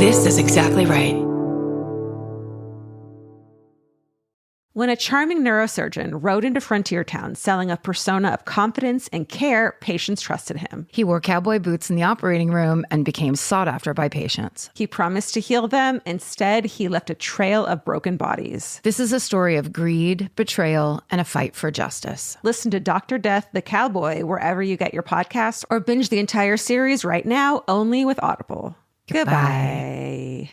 This is exactly right. When a charming neurosurgeon rode into Frontier Town selling a persona of confidence and care, patients trusted him. He wore cowboy boots in the operating room and became sought after by patients. He promised to heal them. Instead, he left a trail of broken bodies. This is a story of greed, betrayal, and a fight for justice. Listen to Dr. Death, the Cowboy, wherever you get your podcasts, or binge the entire series right now, only with Audible. Goodbye.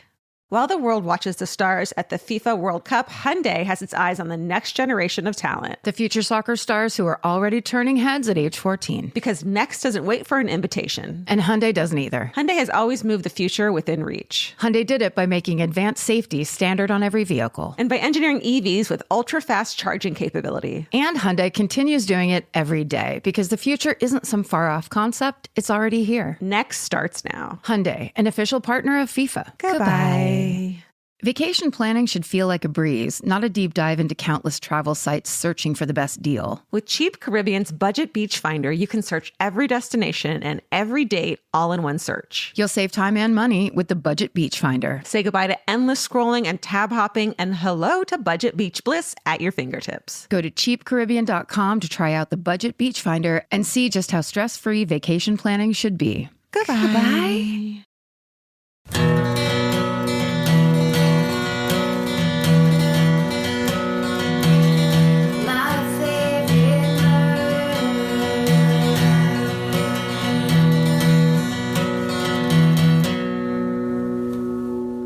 While the world watches the stars at the FIFA World Cup, Hyundai has its eyes on the next generation of talent. The future soccer stars who are already turning heads at age 14. Because next doesn't wait for an invitation. And Hyundai doesn't either. Hyundai has always moved the future within reach. Hyundai did it by making advanced safety standard on every vehicle. And by engineering EVs with ultra-fast charging capability. And Hyundai continues doing it every day because the future isn't some far-off concept. It's already here. Next starts now. Hyundai, an official partner of FIFA. Goodbye. Vacation planning should feel like a breeze, not a deep dive into countless travel sites searching for the best deal. With Cheap Caribbean's Budget Beach Finder, you can search every destination and every date all in one search. You'll save time and money with the Budget Beach Finder. Say goodbye to endless scrolling and tab hopping, and hello to Budget Beach Bliss at your fingertips. Go to cheapcaribbean.com to try out the Budget Beach Finder and see just how stress-free vacation planning should be. Goodbye.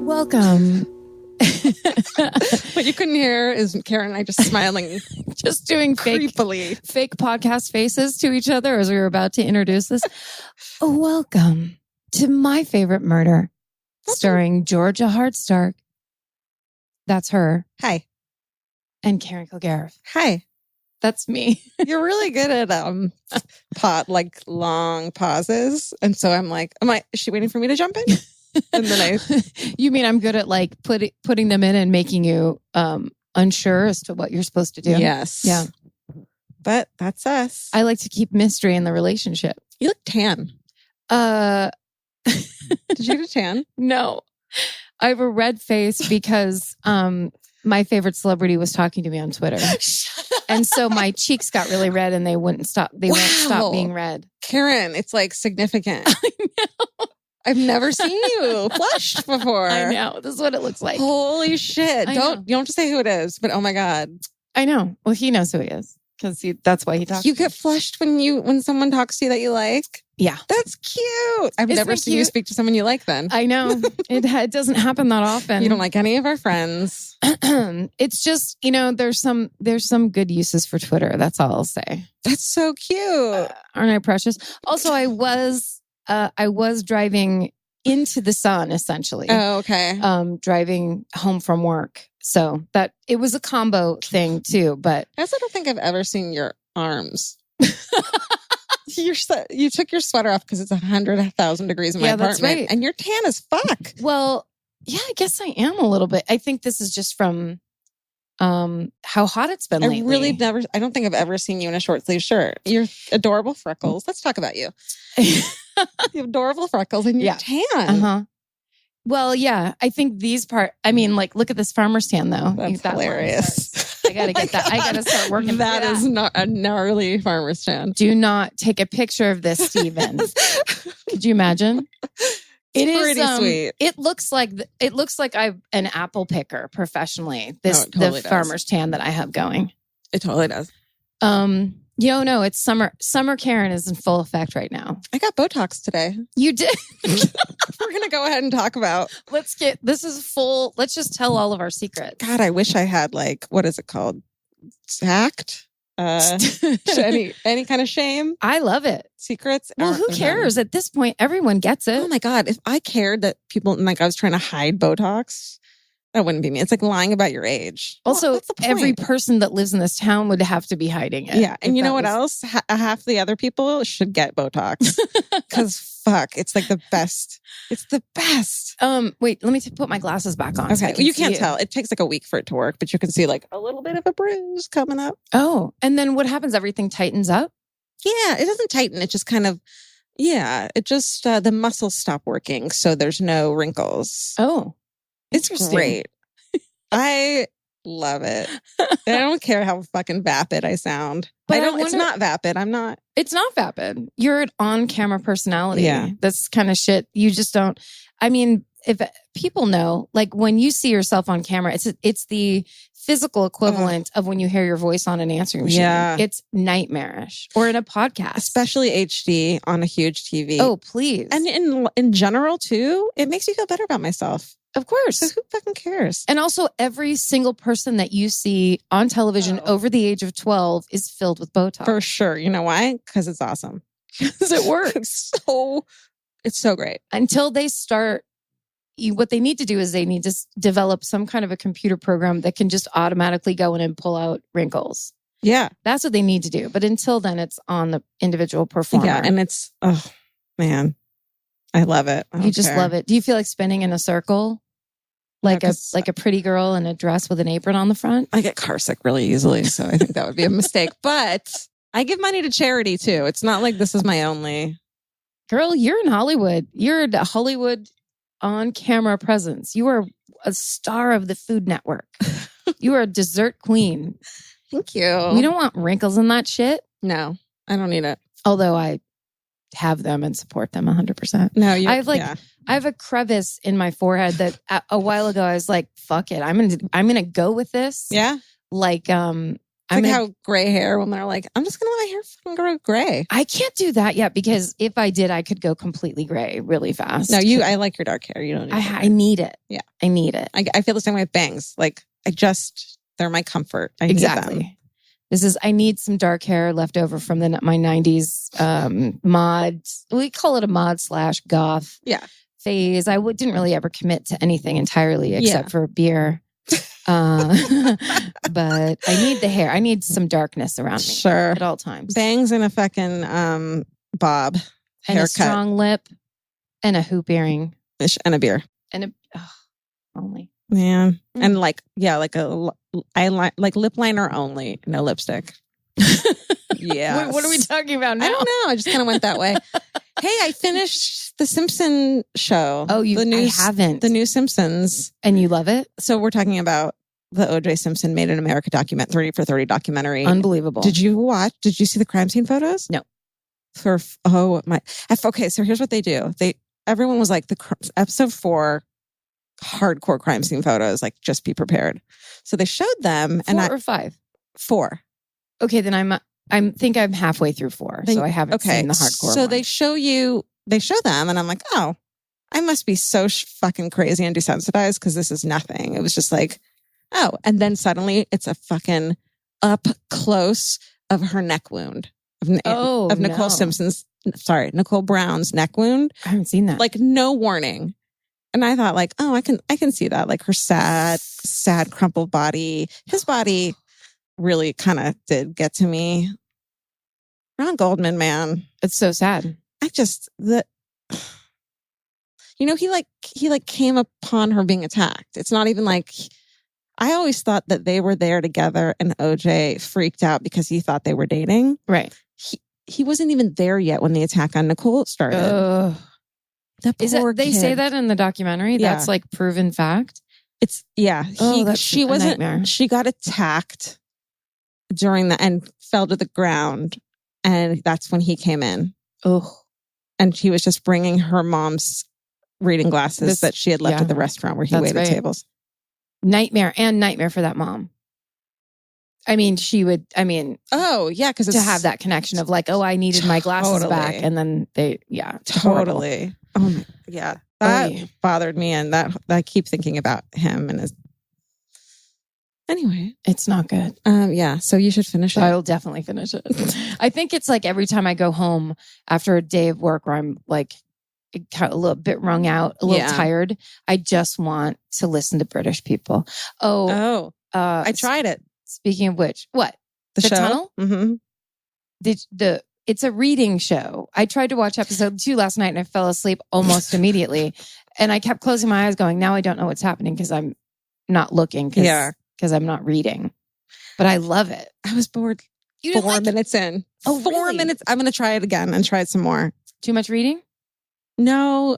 Welcome. What you couldn't hear is Karen and I just smiling, just doing fake podcast faces to each other as we were about to introduce this. Welcome to My Favorite Murder, starring Georgia Hardstark. That's her. Hi. And Karen Kilgariff. Hi. That's me. You're really good at long pauses. And so I'm like, is she waiting for me to jump in? And then You mean I'm good at like putting them in and making you unsure as to what you're supposed to do? Yes. Yeah. But that's us. I like to keep mystery in the relationship. You look tan. Did you get a tan? No. I have a red face because my favorite celebrity was talking to me on Twitter. And so my cheeks got really red and they wouldn't stop. They won't stop being red. Karen, it's like significant. I know. I've never seen you flushed before. I know. This is what it looks like. Holy shit. You don't have to say who it is, but oh my God. I know. Well, he knows who he is because that's why he talks. You get flushed when someone talks to you that you like? Yeah. That's cute. I've never seen you speak to someone you like then. I know. It doesn't happen that often. You don't like any of our friends. It's just, there's some good uses for Twitter. That's all I'll say. That's so cute. Aren't I precious? Also, I was driving into the sun, essentially. Oh, okay. Driving home from work. So that it was a combo thing too, but I also don't think I've ever seen your arms. You took your sweater off because it's 100,000 degrees in my apartment. That's right. And you're tan as fuck. Well, yeah, I guess I am a little bit. I think this is just from how hot it's been lately. I don't think I've ever seen you in a short sleeve shirt. You're adorable freckles. Let's talk about you. You have adorable freckles and you're tan. Uh-huh. Well, yeah, I think look at this farmer's tan though. That's hilarious. I got to get that. I got to start working. That is not a gnarly farmer's tan. Do not take a picture of this, Steven. Could you imagine? It's pretty sweet. It looks like I'm an apple picker professionally. The farmer's tan that I have going. It totally does. No, it's summer. Summer Karen is in full effect right now. I got Botox today. You did. We're going to go ahead and talk about. Let's just tell all of our secrets. God, I wish I had what is it called? Tact? Any kind of shame? I love it. Secrets? Well, who cares? At this point, everyone gets it. Oh my God. If I cared that people, I was trying to hide Botox, that wouldn't be me. It's like lying about your age. Also, every person that lives in this town would have to be hiding it. Yeah. And you know what else? Half the other people should get Botox. Because fuck, it's like the best. It's the best. Wait, let me put my glasses back on. Okay. You can't tell. It takes a week for it to work, but you can see a little bit of a bruise coming up. Oh, and then what happens? Everything tightens up? Yeah. It doesn't tighten. It just kind of, Yeah, it just the muscles stop working, so there's no wrinkles. Oh, It's interesting. great. I love it. I don't care how fucking vapid I sound. But It's not vapid. I'm not. It's not vapid. You're an on-camera personality. Yeah. That's kind of shit. You just don't. I mean, if people know, like when you see yourself on camera, it's the physical equivalent of when you hear your voice on an answering machine. Yeah. It's nightmarish. Or in a podcast. Especially HD on a huge TV. Oh, please. And in general, too, it makes me feel better about myself. Of course. So who fucking cares? And also, every single person that you see on television over the age of 12 is filled with Botox. For sure. You know why? Because it's awesome. Because it works. It's so great. Until they start, what they need to do is they need to develop some kind of a computer program that can just automatically go in and pull out wrinkles. Yeah. That's what they need to do. But until then, it's on the individual performer. Yeah. And it's, oh, man. I love it. You just love it. Do you feel like spinning in a circle? Like a pretty girl in a dress with an apron on the front? I get carsick really easily, so I think that would be a mistake. But I give money to charity too. It's not like this is my only. Girl, you're in Hollywood. You're a Hollywood on-camera presence. You are a star of the Food Network. You are a dessert queen. Thank you. We don't want wrinkles in that shit. No, I don't need it. Although I have them and support them 100%. No, I have a crevice in my forehead that a while ago I was like, fuck it. I'm gonna go with this. Yeah. Like how gray hair when they're like, I'm just gonna let my hair fucking grow gray. I can't do that yet because if I did, I could go completely gray really fast. No, I like your dark hair. You don't need I need it. Yeah. I need it. I feel the same way with bangs. Like they're my comfort. I exactly. need them. I need some dark hair left over from my 90s mod. We call it a mod / goth phase. I didn't really ever commit to anything entirely except for beer. But I need the hair. I need some darkness around me at all times. Bangs and a fucking bob and haircut. A strong lip and a hoop earring and a beer and only. Man. And like lip liner only, no lipstick. Yeah. What are we talking about now? I don't know. I just kind of went that way. Hey, I finished the Simpson show. Oh, I haven't. The new Simpsons. And you love it? So we're talking about the O.J. Simpson Made in America 30 for 30 documentary. Unbelievable. Did you see the crime scene photos? No. Okay, so here's what they do. Everyone was like, episode 4 hardcore crime scene photos, like just be prepared. So they showed them 4 or 5? 4. Okay, then I think I'm halfway through 4, so I haven't seen the hardcore. So one. they show them, and I'm like, oh, I must be so fucking crazy and desensitized because this is nothing. It was just like, oh, and then suddenly it's a fucking up close of her neck wound of Nicole Brown's neck wound. I haven't seen that. Like no warning. And I thought like, oh, I can see that. Like her sad, crumpled body. His body really kind of did get to me. Ron Goldman, man. It's so sad. He came upon her being attacked. It's not even like, I always thought that they were there together and OJ freaked out because he thought they were dating. Right. He wasn't even there yet when the attack on Nicole started. They say that in the documentary? Yeah. That's like proven fact? She wasn't, nightmare. She got attacked and fell to the ground. And that's when he came in. Oh. And he was just bringing her mom's reading glasses that she had left at the restaurant where he waited tables. Nightmare for that mom. Oh, yeah. Because to have that connection of like, oh, I needed my glasses back. And then Totally. Oh my, yeah. That bothered me. And that I keep thinking about him and his. Anyway, it's not good. Yeah. So you should finish it. I will definitely finish it. I think it's like every time I go home after a day of work where I'm like a little bit wrung out, a little tired, I just want to listen to British people. I tried it. Speaking of which, what? The show? Tunnel? Mm-hmm. It's a reading show. I tried to watch episode 2 last night and I fell asleep almost immediately. And I kept closing my eyes going, now I don't know what's happening because I'm not looking because I'm not reading. But I love it. I was bored. You 4 minutes in. Oh, 4 really? minutes. I'm going to try it again and try it some more. Too much reading? No,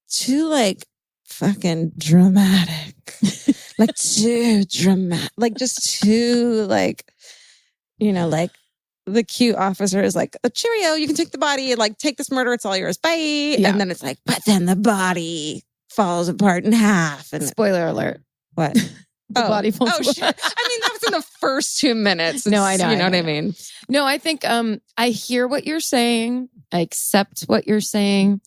too like fucking dramatic. Like too dramatic. Like just too like, you know, like the cute officer is like, a cheerio, you can take the body, like take this murder, it's all yours. Bye. Yeah. And then it's like, but then the body falls apart in half. And Spoiler alert. what? The body falls apart. Shit. I mean, that was in the first 2 minutes. No, I know. You know what I mean? No, I think I hear what you're saying. I accept what you're saying.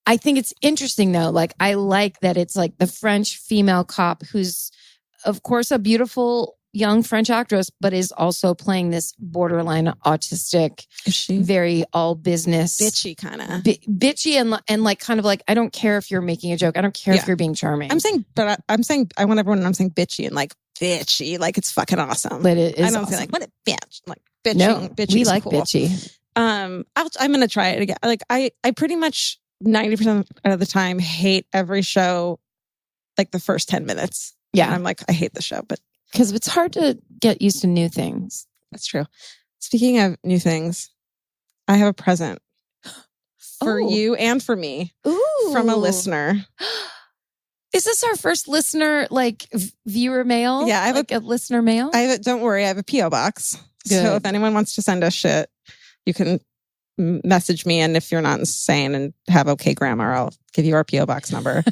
I think it's interesting though. Like I like that it's like the French female cop who's, of course, a beautiful young French actress, but is also playing this borderline autistic, Is she very all business, bitchy kind of? bitchy and like kind of like, I don't care if you're making a joke. I don't care if you're being charming. I'm saying I want everyone. I'm saying bitchy and like bitchy, like it's fucking awsome. But it is I don't awesome. say like what a bitch, like bitching. No, bitchy we is like cool. bitchy. I'm gonna try it again. Like I pretty much 90% of the time hate every show. Like the first 10 minutes. Yeah, I'm like I hate the show, but because it's hard to get used to new things. that's true. Speaking of new things, I have a present for you and for me from a listener. Is this our first listener, like viewer mail? Yeah, I have like a listener mail. Don't worry, I have a P.O. box. Good. So if anyone wants to send us shit, you can message me. And if you're not insane and have okay grammar, I'll give you our P.O. box number.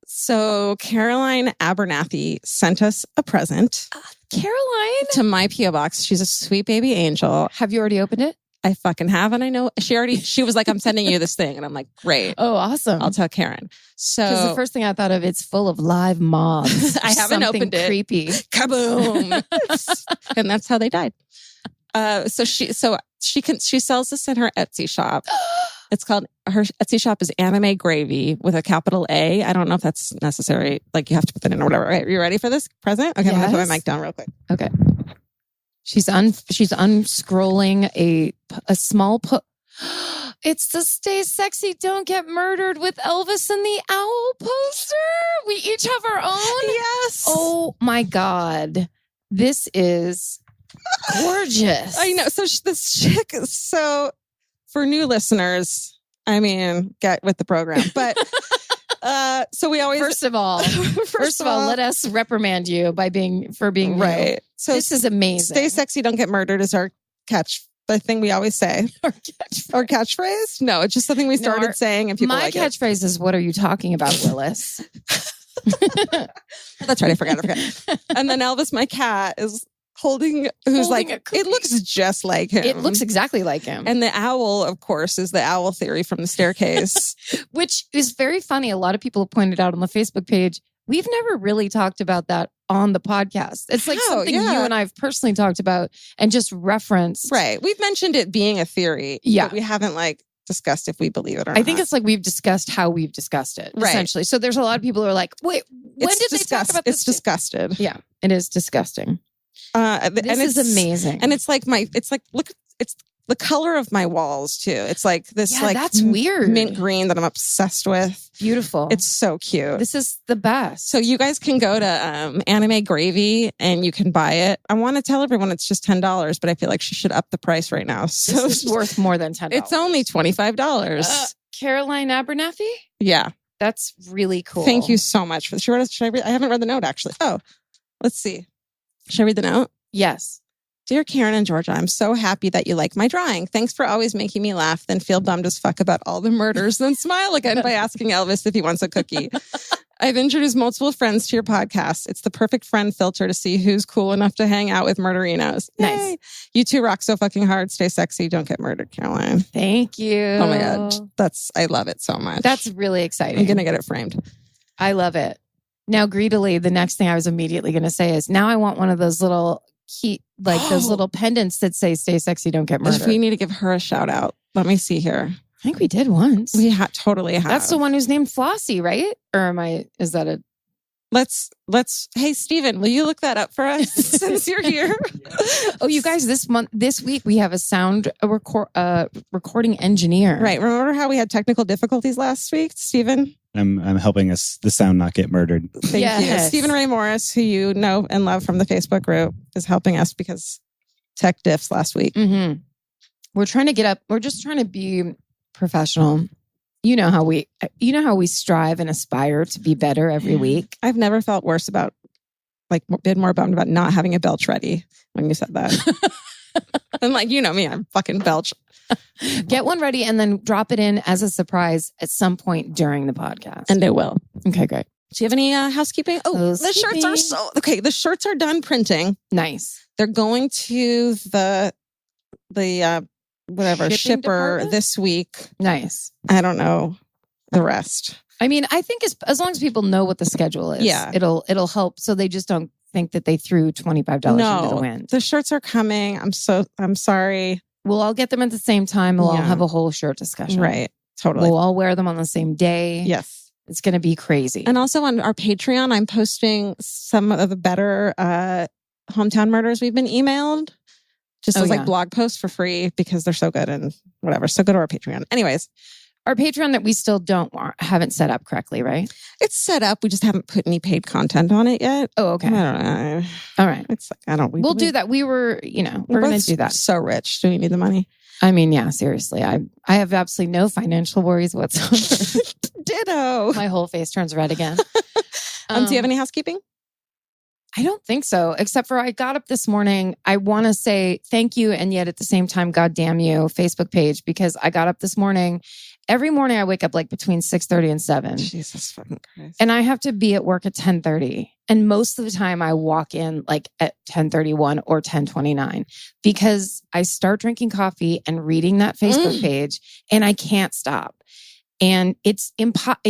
So Caroline Abernathy sent us a present. Caroline? To my P.O. box. She's a sweet baby angel. Have you already opened it? I fucking have. And I know she was like, I'm sending you this thing. And I'm like, great. Oh, awesome. I'll tell Karen. So Because the first thing I thought of, it's full of live mobs. I haven't Something opened it. creepy. Kaboom. And that's how they died. So she sells this in her Etsy shop. It's called, her Etsy shop is Anime Gravy with a capital A. I don't know if that's necessary. Like you have to put that in or whatever. Okay, are you ready for this present? Okay, I'm going to put my mic down real quick. Okay. She's unscrolling a small It's the Stay Sexy Don't Get Murdered with Elvis and the Owl poster. We each have our own. Yes. Oh my God. This is gorgeous. I know. So this chick, so for new listeners, I mean, get with the program. But so we always First of all, let us reprimand you for being right. You. So this is amazing. Stay sexy, don't get murdered is our the thing we always say. Or catchphrase? No, it's just something we started saying and people like it. My catchphrase is, what are you talking about, Willis? That's right. I forgot. And then Elvis, my cat, is holding it looks just like him. It looks exactly like him. And the owl, of course, is the owl theory from the staircase. Which is very funny. A lot of people have pointed out on the Facebook page, we've never really talked about that on the podcast. It's like something you and I have personally talked about and just referenced. Right. We've mentioned it being a theory. Yeah. But we haven't discussed if we believe it or not. I think it's like we've discussed how we've discussed it, essentially. So there's a lot of people who are like, wait, when did they talk about this? It's disgusted. Yeah, it is disgusting. This is amazing. And it's look, it's the color of my walls too. It's like this that's weird. Mint green that I'm obsessed with. Beautiful. It's so cute. This is the best. So you guys can go to Anime Gravy and you can buy it. I want to tell everyone it's just $10, but I feel like she should up the price right now. So this is worth more than $10. It's only $25. Caroline Abernathy? Yeah. That's really cool. Thank you so much for I haven't read the note actually. Oh, let's see. Should I read the note? Yes. Dear Karen and Georgia, I'm so happy that you like my drawing. Thanks for always making me laugh, then feel bummed as fuck about all the murders, then smile again by asking Elvis if he wants a cookie. I've introduced multiple friends to your podcast. It's the perfect friend filter to see who's cool enough to hang out with murderinos. Nice. Yay. You two rock so fucking hard. Stay sexy. Don't get murdered, Caroline. Thank you. Oh my God. I love it so much. That's really exciting. I'm going to get it framed. I love it. Now, greedily, the next thing I was immediately going to say is now I want one of those little those little pendants that say "Stay sexy, don't get murdered." We need to give her a shout out. Let me see here. I think we did once. We totally have. That's the one who's named Flossie, right? Or is that a? Let's. Hey, Steven, will you look that up for us since you're here? Oh, you guys! This week we have a sound recording engineer. Right. Remember how we had technical difficulties last week, Steven? I'm helping the sound not get murdered. Thank you. Stephen Ray Morris, who you know and love from the Facebook group, is helping us because tech diffs last week. Mm-hmm. We're trying to get up. We're just trying to be professional. You know how we strive and aspire to be better every week. I've never felt worse about, like, been more bummed about not having a belch ready when you said that. And like, you know me, I'm fucking belch. Get one ready and then drop it in as a surprise at some point during the podcast. And it will. Okay, great. Do you have any housekeeping? Oh, the shirts are the shirts are done printing. Nice. They're going to the whatever Shipping shipper department? this week. Nice. I don't know the rest. I mean, I think as long as people know what the schedule is, Yeah. it'll help so they just don't think that they threw $25 into the wind. The shirts are coming. I'm sorry. We'll all get them at the same time. We'll all Yeah. have a whole shirt discussion. Right. Totally. We'll all wear them on the same day. Yes. It's going to be crazy. And also on our Patreon, I'm posting some of the better hometown murders we've been emailed. Just as like blog posts for free because they're so good and whatever. So go to our Patreon. Anyways. Our Patreon that we still haven't set up correctly, right? It's set up. We just haven't put any paid content on it yet. Oh, okay. I don't know. All right. It's like, We'll do that. We're going to do that. So rich. Do we need the money? I mean, yeah, seriously. I have absolutely no financial worries whatsoever. Ditto. My whole face turns red again. Do you have any housekeeping? I don't think so, except for I got up this morning. I want to say thank you. And yet at the same time, God damn you, Facebook page, because I got up this morning. Every morning I wake up like between 6:30 and 7. Jesus fucking Christ. And I have to be at work at 10:30. And most of the time I walk in like at 10:31 or 10:29 because I start drinking coffee and reading that Facebook page and I can't stop. And it's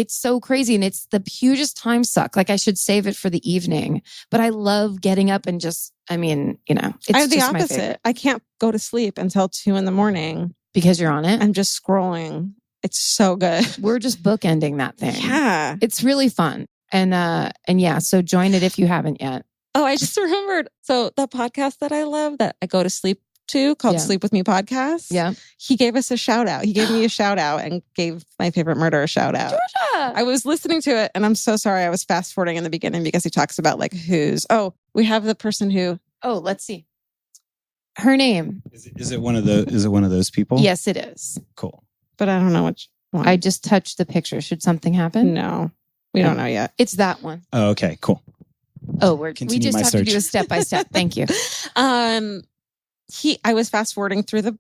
so crazy. And it's the hugest time suck. Like I should save it for the evening, but I love getting up and it's I have the just my favorite. opposite. I can't go to sleep until 2 a.m. Because you're on it. I'm just scrolling. It's so good. We're just bookending that thing. Yeah. It's really fun. And yeah, so join it if you haven't yet. Oh, I just remembered. So the podcast that I love that I go to sleep to called Sleep With Me Podcast. Yeah. He gave us a shout out. He gave me a shout out and gave my favorite murder a shout out. Georgia! I was listening to it and I'm so sorry. I was fast forwarding in the beginning because he talks about like we have the person who. Oh, let's see. Her name. Is it one of those people? Yes, it is. Cool. But I don't know which one. I just touched the picture. Should something happen? No, we don't know yet. It's that one. Oh, okay, cool. Oh, we just have search. to do a step by step. Thank you. I was fast forwarding through the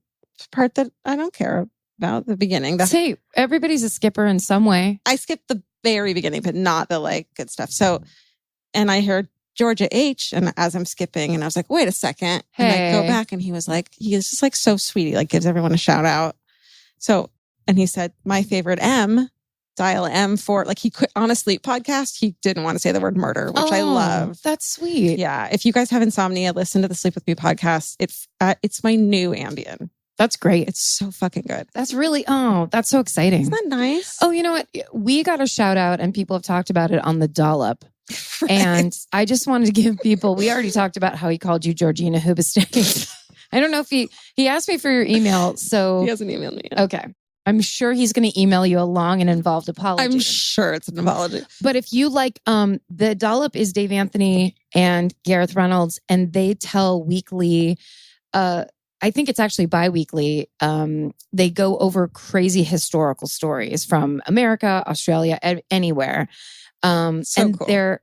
part that I don't care about, the beginning. Say, everybody's a skipper in some way. I skipped the very beginning, but not the like good stuff. So, and I heard Georgia H. And as I'm skipping, and I was like, wait a second. And I go back and he is just like so sweet. He like gives everyone a shout out. So, and he said, my favorite M, dial M for, like he could on a sleep podcast, he didn't want to say the word murder, which I love. That's sweet. Yeah. If you guys have insomnia, listen to the Sleep With Me podcast. It's my new Ambien. That's great. It's so fucking good. That's really, that's so exciting. Isn't that nice? Oh, you know what? We got a shout out and people have talked about it on the dollop. Right. And I just wanted to give people, we already talked about how he called you Georgina Hoobastank. I don't know if he asked me for your email. So he hasn't emailed me yet. Okay. I'm sure he's going to email you a long and involved apology. I'm sure it's an apology. But if you like, the dollop is Dave Anthony and Gareth Reynolds, and they tell weekly, I think it's actually bi-weekly. They go over crazy historical stories from America, Australia, anywhere. And cool. They're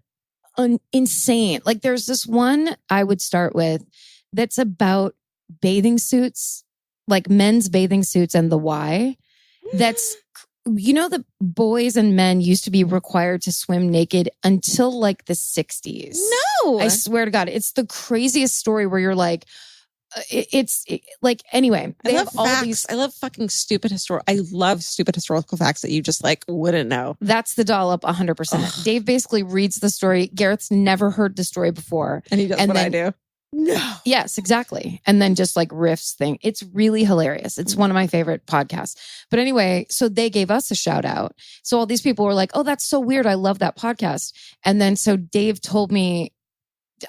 insane. Like there's this one I would start with that's about bathing suits, like men's bathing suits and the why. That's, the boys and men used to be required to swim naked until like the 60s. No. I swear to God, it's the craziest story where you're like, anyway, they have all facts. these. I love fucking stupid I love stupid historical facts that you just like wouldn't know. That's the dollop 100%. Dave basically reads the story. Garrett's never heard the story before. And he does what I do. No. Yes, exactly. And then just like riffs thing. It's really hilarious. It's one of my favorite podcasts. But anyway, so they gave us a shout out. So all these people were like, oh, that's so weird. I love that podcast. And then so Dave told me,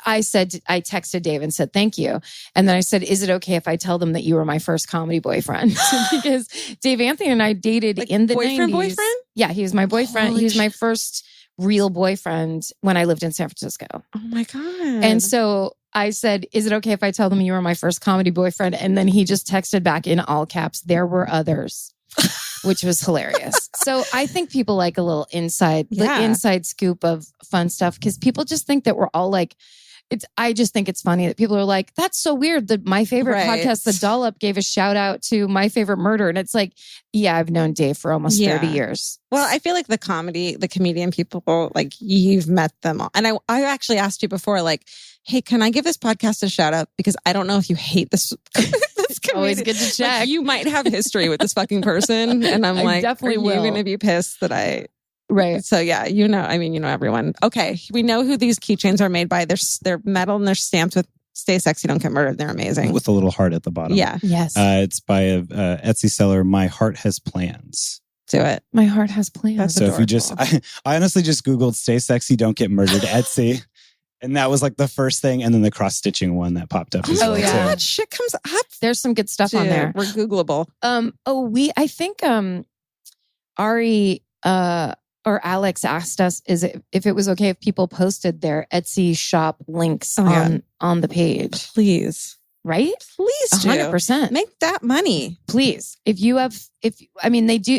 I texted Dave and said, thank you. And then I said, is it okay if I tell them that you were my first comedy boyfriend? Because Dave Anthony and I dated like in the 90s. Boyfriend? Yeah, he was my boyfriend. He was my first real boyfriend when I lived in San Francisco. Oh my God. And so I said, is it okay if I tell them you were my first comedy boyfriend? And then he just texted back in all caps, there were others, which was hilarious. So I think people like a little inside scoop of fun stuff because people just think that we're all like, I just think it's funny that people are like, that's so weird that my favorite podcast, The Dollop, gave a shout out to My Favorite Murder. And it's like, yeah, I've known Dave for almost 30 years. Well, I feel like the comedian people, like you've met them all. And I actually asked you before, like, hey, can I give this podcast a shout out? Because I don't know if you hate this. Always good to check. Like, you might have history with this fucking person. And I'm like, definitely are you going to be pissed that Right. So yeah, you know everyone. Okay. We know who these keychains are made by. They're metal and they're stamped with "Stay Sexy, Don't Get Murdered." They're amazing. With a little heart at the bottom. Yeah. Yes. It's by a Etsy seller, My Heart Has Plans. Do it. My heart has plans. That's So if you just, I honestly just Googled "Stay Sexy, Don't Get Murdered" Etsy. And that was like the first thing. And then the cross-stitching one that popped up. Oh, yeah. God, shit comes up. There's some good stuff on there. We're Googleable. I think Ari or Alex asked us if it was okay if people posted their Etsy shop links on the page. Please. Right? Please do. 100%. Make that money. Please. They do,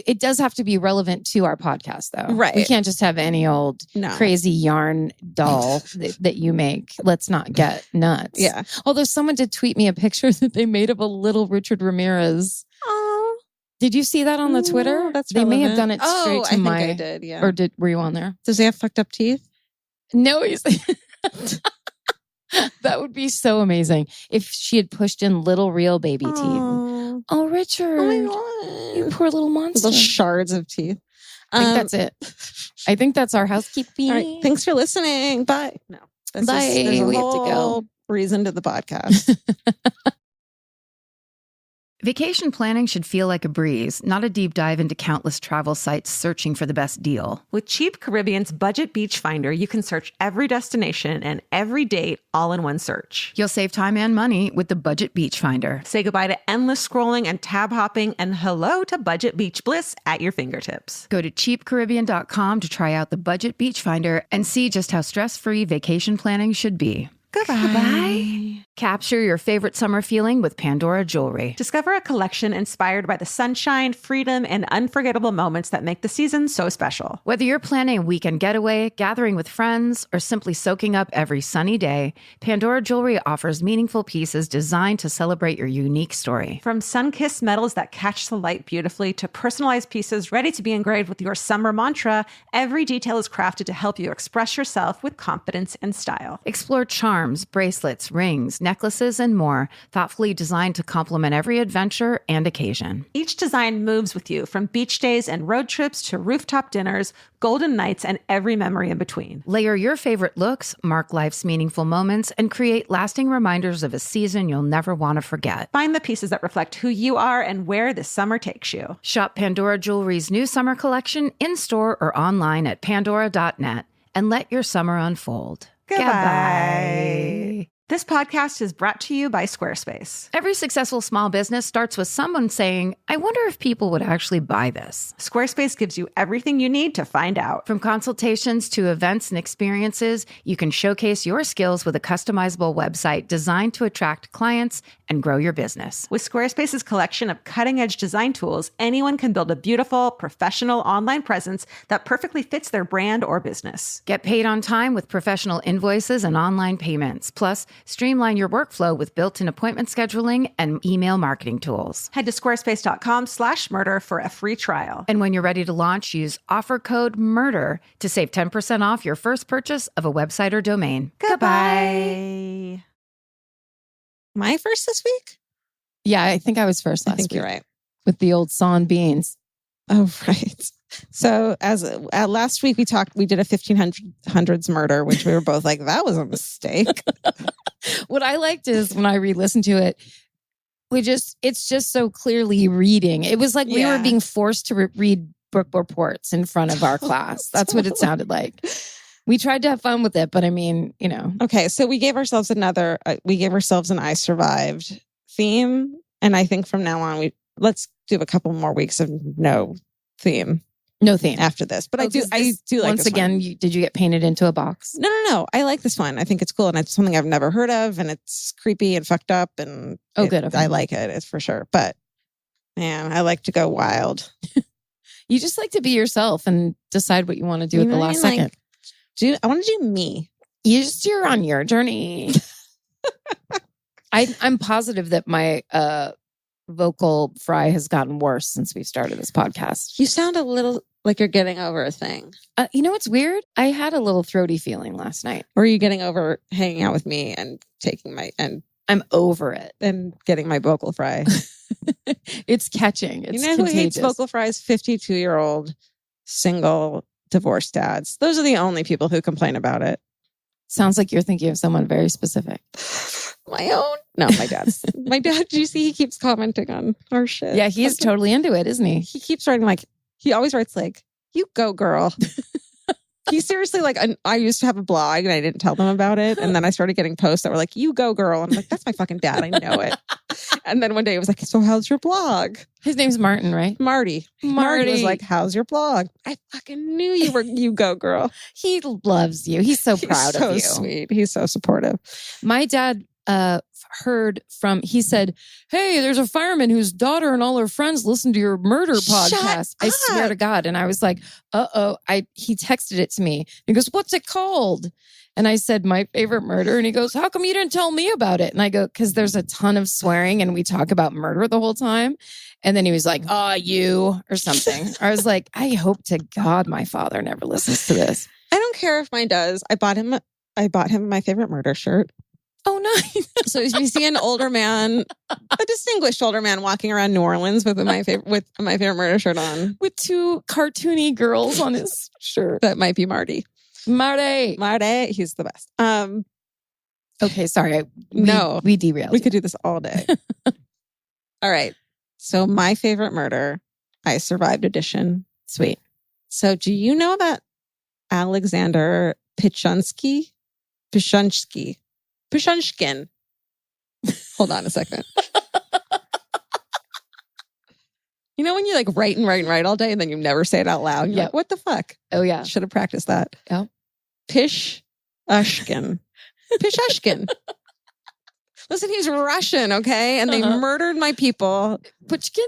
it does have to be relevant to our podcast though. Right. We can't just have any old crazy yarn doll that you make. Let's not get nuts. Yeah. Although someone did tweet me a picture that they made of a little Richard Ramirez. Oh. Did you see that on the Twitter? No, that's they may have relevant. done it straight to I my. think I did, yeah. Or were you on there? Does he have fucked up teeth? No, he's. That would be so amazing if she had pushed in little real baby teeth. Oh, Richard. Oh my God. You poor little monster. Little shards of teeth. I think that's it. I think that's our housekeeping. All right. Thanks for listening. Bye. No. Bye. There's a We have to go. whole reason to the podcast. Vacation planning should feel like a breeze, not a deep dive into countless travel sites searching for the best deal. With Cheap Caribbean's Budget Beach Finder, you can search every destination and every date all in one search. You'll save time and money with the Budget Beach Finder. Say goodbye to endless scrolling and tab hopping and hello to Budget Beach Bliss at your fingertips. Go to cheapcaribbean.com to try out the Budget Beach Finder and see just how stress-free vacation planning should be. Goodbye. Capture your favorite summer feeling with Pandora Jewelry. Discover a collection inspired by the sunshine, freedom, and unforgettable moments that make the season so special. Whether you're planning a weekend getaway, gathering with friends, or simply soaking up every sunny day, Pandora Jewelry offers meaningful pieces designed to celebrate your unique story. From sun-kissed metals that catch the light beautifully to personalized pieces ready to be engraved with your summer mantra, every detail is crafted to help you express yourself with confidence and style. Explore charms, bracelets, rings, necklaces, and more, thoughtfully designed to complement every adventure and occasion. Each design moves with you, from beach days and road trips to rooftop dinners, golden nights, and every memory in between. Layer your favorite looks, mark life's meaningful moments, and create lasting reminders of a season you'll never want to forget. Find the pieces that reflect who you are and where this summer takes you. Shop Pandora Jewelry's new summer collection in-store or online at pandora.net and let your summer unfold. Goodbye. This podcast is brought to you by Squarespace. Every successful small business starts with someone saying, I wonder if people would actually buy this. Squarespace gives you everything you need to find out. From consultations to events and experiences, you can showcase your skills with a customizable website designed to attract clients and grow your business. With Squarespace's collection of cutting-edge design tools, anyone can build a beautiful, professional online presence that perfectly fits their brand or business. Get paid on time with professional invoices and online payments. Plus, streamline your workflow with built-in appointment scheduling and email marketing tools. Head to squarespace.com/murder for a free trial. And when you're ready to launch, use offer code MURDER to save 10% off your first purchase of a website or domain. Goodbye. Am I first this week? Yeah, I think I was first last I think week you're right. with the old sawn beans. Oh, right. So as last week we did a 1500s murder, which we were both like, that was a mistake. What I liked is when I re-listened to it, it's just so clearly reading. It was like we were being forced to read book reports in front of our class. That's what it sounded like. We tried to have fun with it, but I mean, you know. Okay, so we gave ourselves an I survived theme. And I think from now on, let's do a couple more weeks of no theme. No theme. after this. But I do like once this again, one. did you get painted into a box? No. I like this one. I think it's cool. And it's something I've never heard of. And it's creepy and fucked up. And Good. Okay. I like it. It's for sure. But man, I like to go wild. You just like to be yourself and decide what you want to do at the last second. I want to do me. You're on your journey. I'm positive that my vocal fry has gotten worse since we started this podcast. You sound a little like you're getting over a thing. You know what's weird? I had a little throaty feeling last night. Or are you getting over hanging out with me and taking my I'm over it and getting my vocal fry? It's catching. It's you know contagious. who hates vocal fries? 52-year-old single divorced dads. Those are the only people who complain about it. Sounds like you're thinking of someone very specific. My own? No, my dad's. My dad, do you see he keeps commenting on our shit? Yeah, he's totally into it, isn't he? He keeps writing he always writes you go girl. He seriously I used to have a blog and I didn't tell them about it. And then I started getting posts that were like, you go girl. And I'm like, that's my fucking dad. I know it. And then one day it was like, so how's your blog? His name's Martin, right? Marty was like, how's your blog? I fucking knew you were you go girl. He loves you. He's so proud of you. He's so sweet. He's so supportive. My dad he said, hey, there's a fireman whose daughter and all her friends listen to your murder podcast. I swear to God. And I was like, he texted it to me. He goes, what's it called? And I said, my favorite murder. And he goes, how come you didn't tell me about it? And I go, because there's a ton of swearing and we talk about murder the whole time. And then he was like, you or something. I was like, I hope to God my father never listens to this. I don't care if mine does. I bought him my favorite murder shirt. Oh, nice. So if you see an older man, a distinguished older man walking around New Orleans with my favorite murder shirt on. With two cartoony girls on his shirt. That might be Marty. Marty, he's the best. Okay, sorry. We derailed. We could do this all day. All right. So my favorite murder, I survived edition. Sweet. So do you know about Alexander Pichunsky? Pichunskin. Hold on a second. You know when you write and write and write all day and then you never say it out loud? You're like, what the fuck? Oh, yeah. Should have practiced that. Oh. Pichushkin. Listen, he's Russian, okay? And they murdered my people. Pushkin.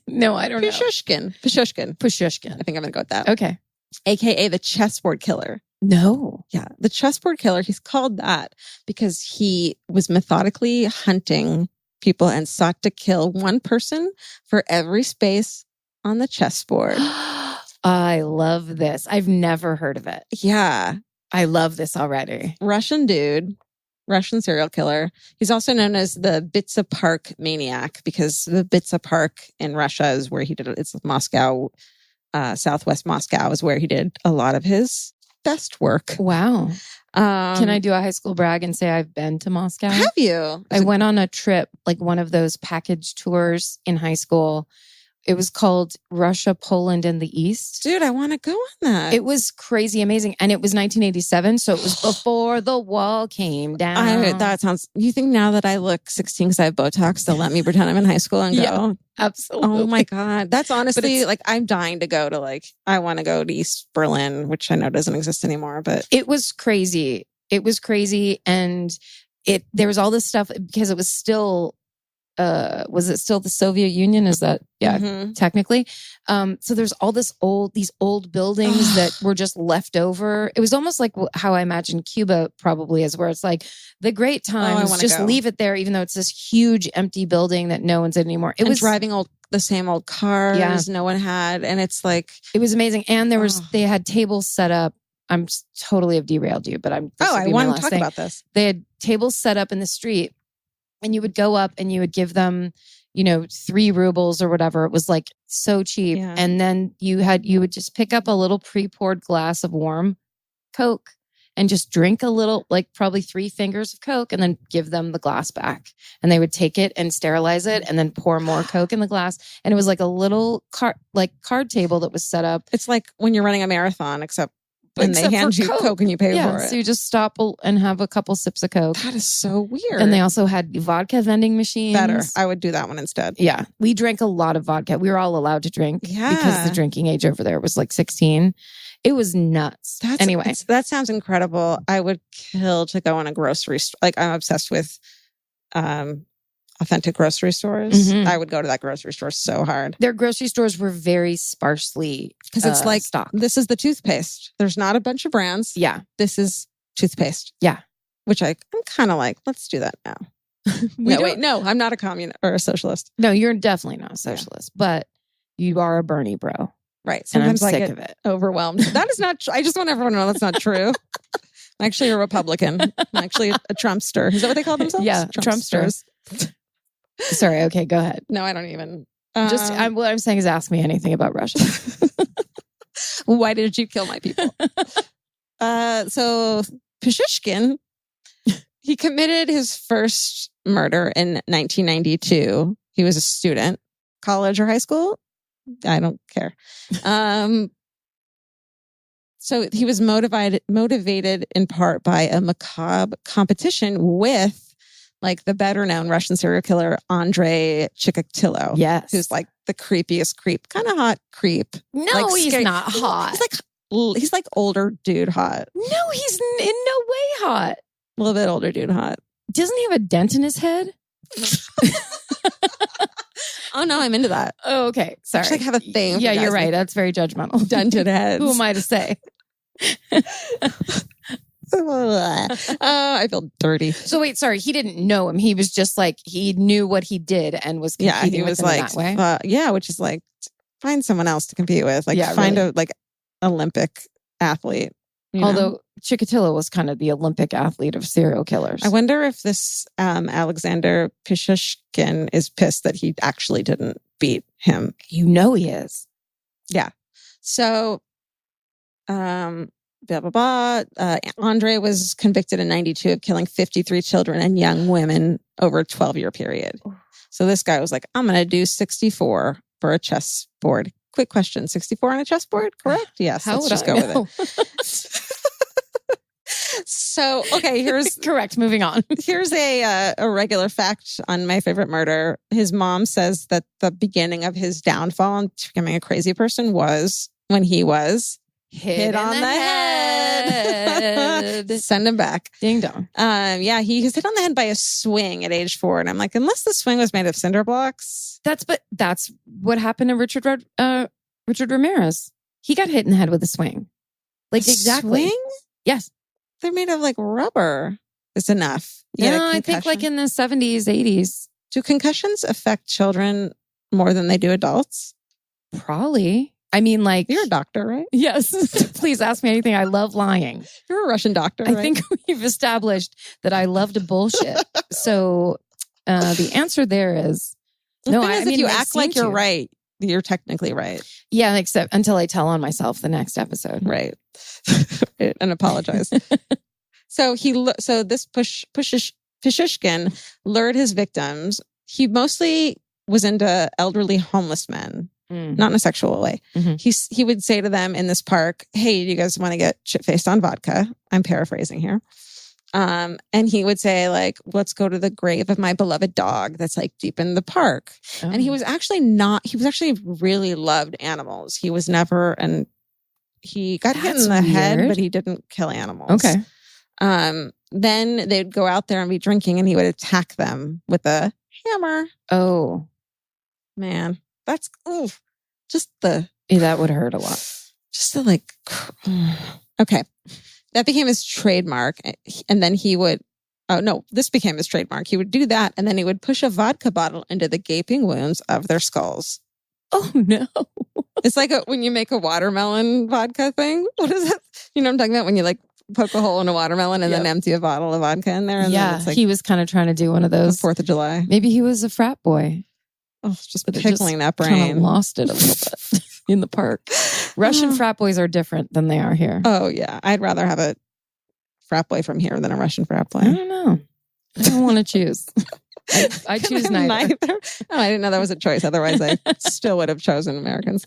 No, I don't know. Pushushkin. I think I'm going to go with that. Okay. AKA the Chessboard Killer. No. Yeah. The Chessboard Killer, he's called that because he was methodically hunting people and sought to kill one person for every space on the chessboard. I love this. I've never heard of it. Yeah. I love this already. Russian dude, Russian serial killer. He's also known as the Bitsa Park maniac because the Bitsa Park in Russia is where he did it. It's Moscow, southwest Moscow is where he did a lot of his best work. Wow. Can I do a high school brag and say I've been to Moscow? Have you? I went on a trip, one of those package tours in high school. It was called Russia, Poland, and the East. Dude, I want to go on that. It was crazy amazing. And it was 1987. So it was before the wall came down. That sounds, you think now that I look 16 because I have Botox, they'll let me pretend I'm in high school and go? Yeah, absolutely. Oh my God. That's honestly I'm dying to go to I want to go to East Berlin, which I know doesn't exist anymore, but. It was crazy. And there was all this stuff because it was still, was it still the Soviet Union? Is that technically? So there's all these old buildings that were just left over. It was almost like how I imagine Cuba probably is, where it's the great times, just leave it there, even though it's this huge empty building that no one's in anymore. It was driving the same old cars no one had, and it's it was amazing. And they had tables set up. I'm totally have derailed you, but I want to talk about this. They had tables set up in the street. And you would go up and you would give them, 3 rubles or whatever. It was so cheap. Yeah. And then you would just pick up a little pre-poured glass of warm Coke and just drink a little, probably 3 fingers of Coke, and then give them the glass back. And they would take it and sterilize it and then pour more Coke in the glass. And it was a little card table that was set up. It's like when you're running a marathon, except and they Except hand for you Coke and you pay Yeah, for it. so you just stop and have a couple sips of Coke. That is so weird. And they also had vodka vending machines. better. I would do that one instead. Yeah, we drank a lot of vodka. We were all allowed to drink because the drinking age over there was like 16. It was nuts. Anyway, that sounds incredible. I would kill to go in a grocery store. Like I'm obsessed with authentic grocery stores. Mhm. I would go to that grocery store so hard. their grocery stores were very sparsely Because it's like, stocked. this is the toothpaste. There's not a bunch of brands. Yeah. This is toothpaste. Yeah. Which I'm kind of like, let's do that now. No, I'm not a communist or a socialist. No, you're definitely not a socialist, but you are a Bernie bro. Right. And I'm Sometimes I sick get of it. overwhelmed. That is not I just want everyone to know that's not true. I'm actually a Republican. I'm actually a Trumpster. Is that what they call themselves? Yeah, Trumpsters. Sorry. Okay, go ahead. No, I don't even. What I'm saying is ask me anything about Russia. Why did you kill my people? So Pishishkin, he committed his first murder in 1992. He was a student, college or high school. I don't care. So he was motivated in part by a macabre competition with like the better known Russian serial killer, Andrei Chikatilo. Yes. Who's like the creepiest creep, kind of hot creep. No, Like he's scary. not hot. He's like older dude hot. No, he's in no way hot. A little bit older dude hot. Doesn't he have a dent in his head? Oh no, I'm into that. Oh, okay. Sorry. Actually, I have a thing. Yeah, you're right. That's very judgmental. Dented heads. Who am I to say? I feel dirty. So wait, sorry. He didn't know him. He was just like, he knew what he did and was competing He with was him like, in that way. which is like, find someone else to compete with. Like, Yeah, find really. a like Olympic athlete. you know? Although Chikatilo was kind of the Olympic athlete of serial killers. I wonder if this Alexander Pishishkin is pissed that he actually didn't beat him. You know he is. So, blah, blah, blah. Andre was convicted in 92 of killing 53 children and young women over a 12-year period. So this guy was like, I'm going to do 64 for a chessboard. Quick question, 64 on a chessboard, correct? Yes, How let's would just I go know? with it. So, okay, here's Correct. Moving on. Here's a regular fact on My Favorite Murder. His mom says that the beginning of his downfall and becoming a crazy person was when he was hit on the head. Send him back. Ding dong. He was hit on the head by a swing at age 4. And I'm like, unless the swing was made of cinder blocks. That's what happened to Richard Ramirez. He got hit in the head with a swing. Like exactly. Swing? Yes. They're made of like rubber. It's enough. You get a No, I think like concussion. in the 70s, 80s. Do concussions affect children more than they do adults? Probably. I mean, like, You're a doctor, right? yes. Please ask me anything. I love lying. You're a Russian doctor, I right? think we've established that I love to bullshit. So the answer there is The thing is, if you act like you're right. right, you're technically right. Yeah, except until I tell on myself the next episode. Right. And apologize. So this Pishishkin lured his victims. He mostly was into elderly homeless men, not in a sexual way. Mhm. He would say to them in this park, "Hey, do you guys want to get shit-faced on vodka?" I'm paraphrasing here. And he would say, like, let's go to the grave of my beloved dog that's like deep in the park. Oh. And he was actually really loved animals. He was never, and he got hit That's in the head, weird. but he didn't kill animals. Okay. Then they'd go out there and be drinking and he would attack them with a hammer. Oh, Man, that's, just yeah, that would hurt a lot. okay. That became his trademark. And then this became his trademark. He would do that. And then he would push a vodka bottle into the gaping wounds of their skulls. Oh, no. It's like when you make a watermelon vodka thing. What is it? You know what I'm talking about? When you like poke a hole in a watermelon and then empty a bottle of vodka in there. And then Yeah, it's like he was kind of trying to do one of those. 4th of July. Maybe he was a frat boy. Oh, just But it pickling that Kind of brain. lost it a little bit in the park. Russian frat boys are different than they are here. Oh, yeah. I'd rather have a frat boy from here than a Russian frat boy. I don't know. I don't want to choose. I choose neither. Oh, I didn't know that was a choice. Otherwise, I still would have chosen Americans.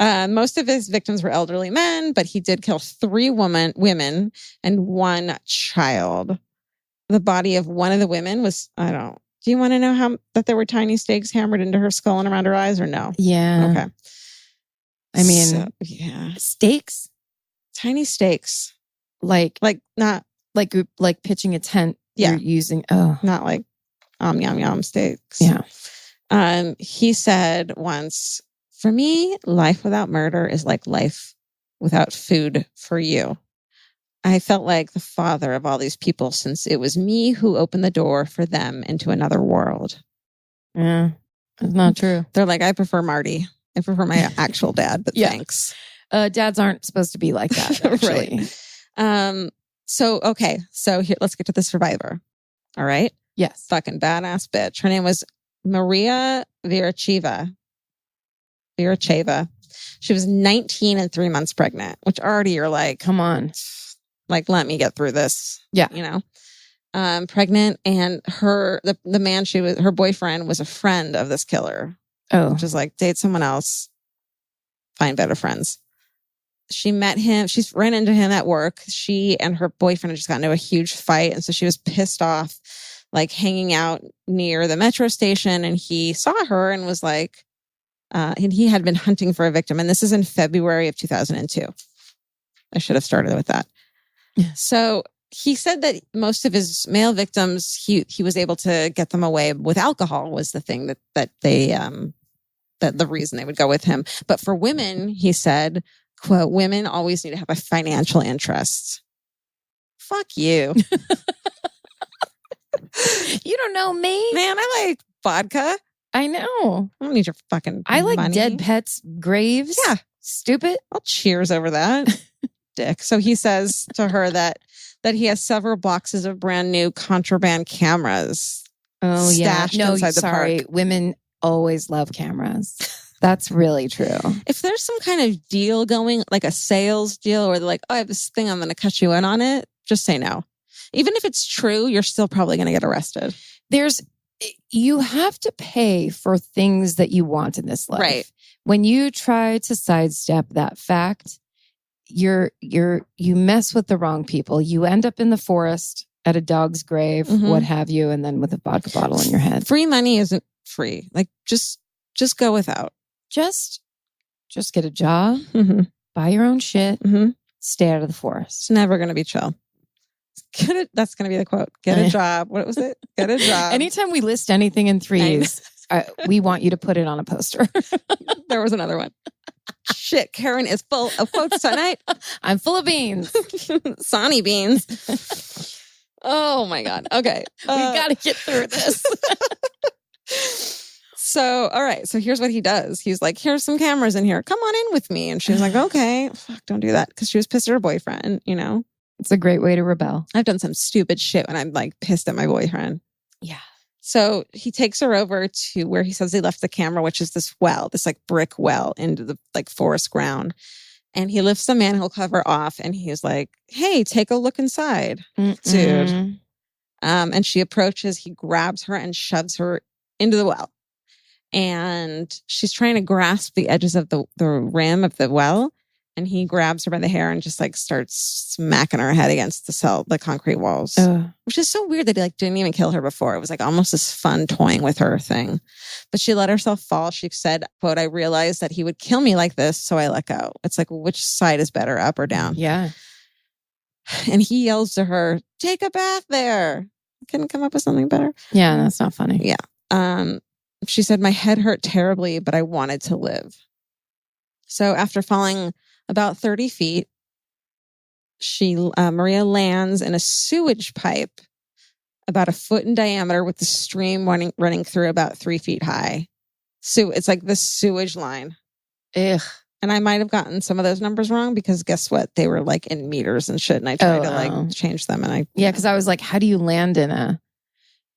Most of his victims were elderly men, but he did kill 3 women and 1 child. The body of one of the women was, do you want to know that there were tiny stakes hammered into her skull and around her eyes or no? Yeah. Okay. I mean, So, yeah. stakes? Tiny stakes. Like Not pitching a tent. Yeah. You're using, not like yum yum steaks. Yeah. He said once, for me, life without murder is like life without food for you. I felt like the father of all these people since it was me who opened the door for them into another world. Yeah. It's not true. They're like, I prefer Marty. I prefer my actual dad, but Yeah. thanks. Dads aren't supposed to be like that, actually. Right. So here, let's get to the survivor. All right. Yes. Fucking badass bitch. Her name was Maria Viracheva. She was 19 and 3 months pregnant, which already you're like, Come on. like, let me get through this. Yeah. You know, pregnant. And the man her boyfriend was a friend of this killer. Oh. Which is like, date someone else, find better friends. She met him. She ran into him at work. She and her boyfriend had just gotten into a huge fight. And so she was pissed off, like hanging out near the metro station. And he saw her and was like, and he had been hunting for a victim. And this is in February of 2002. I should have started with that. Yeah. So he said that most of his male victims, he was able to get them away with alcohol was the thing that the reason they would go with him. But for women, he said, quote, women always need to have a financial interest. Fuck you. You don't know me. Man, I like vodka. I know. I don't need your fucking I like money. dead pets' graves. Yeah. Stupid. I'll cheers over that. Dick. So he says to her that he has several boxes of brand new contraband cameras. Oh, yeah. Stashed No, inside the sorry. park. Women always love cameras. That's really true. If there's some kind of deal going, like a sales deal, or they're like, oh, I have this thing, I'm going to cut you in on it, just say no. Even if it's true, you're still probably going to get arrested. You have to pay for things that you want in this life. Right. When you try to sidestep that fact, you mess with the wrong people. You end up in the forest at a dog's grave, what have you, and then with a vodka bottle in your head. Free money isn't free. Like just go without. Just get a job, buy your own shit, stay out of the forest. It's never going to be chill. That's going to be the quote. Get a job. What was it? Get a job. Anytime we list anything in threes, we want you to put it on a poster. There was another one. Shit, Karen is full of quotes tonight. I'm full of beans. Sonny beans. Oh my God. Okay. We got to get through this. So, all right. So here's what he does. He's like, here's some cameras in here. Come on in with me. And she's like, okay. Fuck, don't do that. Because she was pissed at her boyfriend, you know? It's a great way to rebel. I've done some stupid shit when I'm like pissed at my boyfriend. Yeah. So he takes her over to where he says he left the camera, which is this well, this like brick well into the like forest ground. And he lifts the manhole cover off and he's like, hey, take a look inside, dude. And she approaches, he grabs her and shoves her into the well. And she's trying to grasp the edges of the rim of the well. And he grabs her by the hair and just like starts smacking her head against the concrete walls, which is so weird that he like didn't even kill her before. It was like almost this fun toying with her thing. But she let herself fall. She said, quote, I realized that he would kill me like this. So I let go. It's like, which side is better, up or down? Yeah. And he yells to her, take a bath there. Couldn't come up with something better. Yeah, that's not funny. Yeah. She said, my head hurt terribly, but I wanted to live. So after falling about 30 feet, Maria lands in a sewage pipe about a foot in diameter with the stream running through about 3 feet high. So it's like the sewage line. Ugh. And I might have gotten some of those numbers wrong because guess what? They were like in meters and shit. And I tried to like change them. And because I was like, how do you land in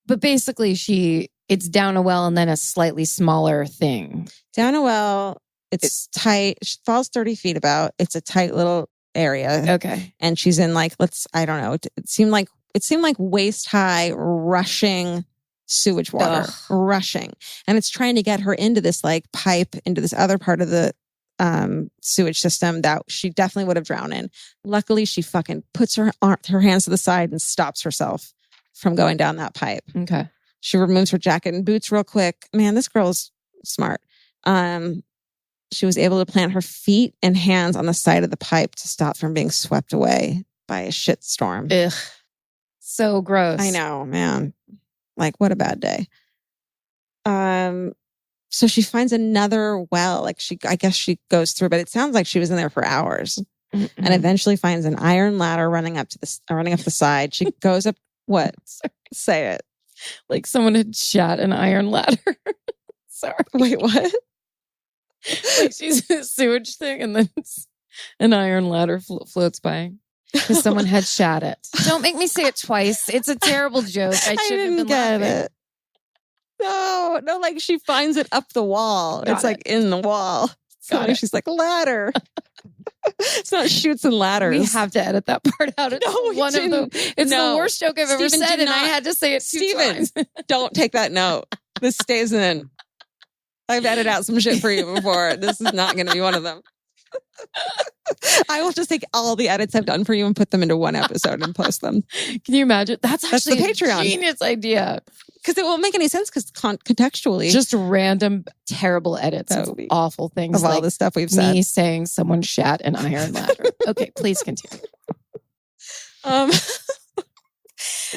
but basically it's down a well and then a slightly smaller thing. Down a well. It's tight. She falls 30 feet about. It's a tight little area. Okay. And she's in like, I don't know. It seemed like waist high rushing sewage water. Rushing. And it's trying to get her into this like pipe, into this other part of the sewage system that she definitely would have drowned in. Luckily, she fucking puts her hands to the side and stops herself from going down that pipe. Okay. She removes her jacket and boots real quick. Man, this girl is smart. She was able to plant her feet and hands on the side of the pipe to stop from being swept away by a shit storm. Ugh. So gross. I know, man. Like, what a bad day. So she finds another well. Like I guess she goes through, but it sounds like she was in there for hours. Mm-mm. And eventually finds an iron ladder running up the side. She goes up. What? Say it. Like someone had shot an iron ladder. Sorry. Wait, what? Like she's in a sewage thing and then an iron ladder floats by. Because someone had shot it. Don't make me say it twice. It's a terrible joke. I shouldn't have been laughing. It. No, like she finds it up the wall. Got it's like in the wall. So she's like, ladder. It's not shoots and ladders. We have to edit that part out. It's It's the worst joke I've ever said, and I had to say it two times. Don't take that note. This stays in. I've edited out some shit for you before. This is not going to be one of them. I will just take all the edits I've done for you and put them into one episode and post them. Can you imagine? That's actually the Patreon. A genius idea. Because it won't make any sense because contextually. Just random, terrible edits of awful things. Of all the stuff we've said. Me saying someone shat an iron ladder. Okay, please continue.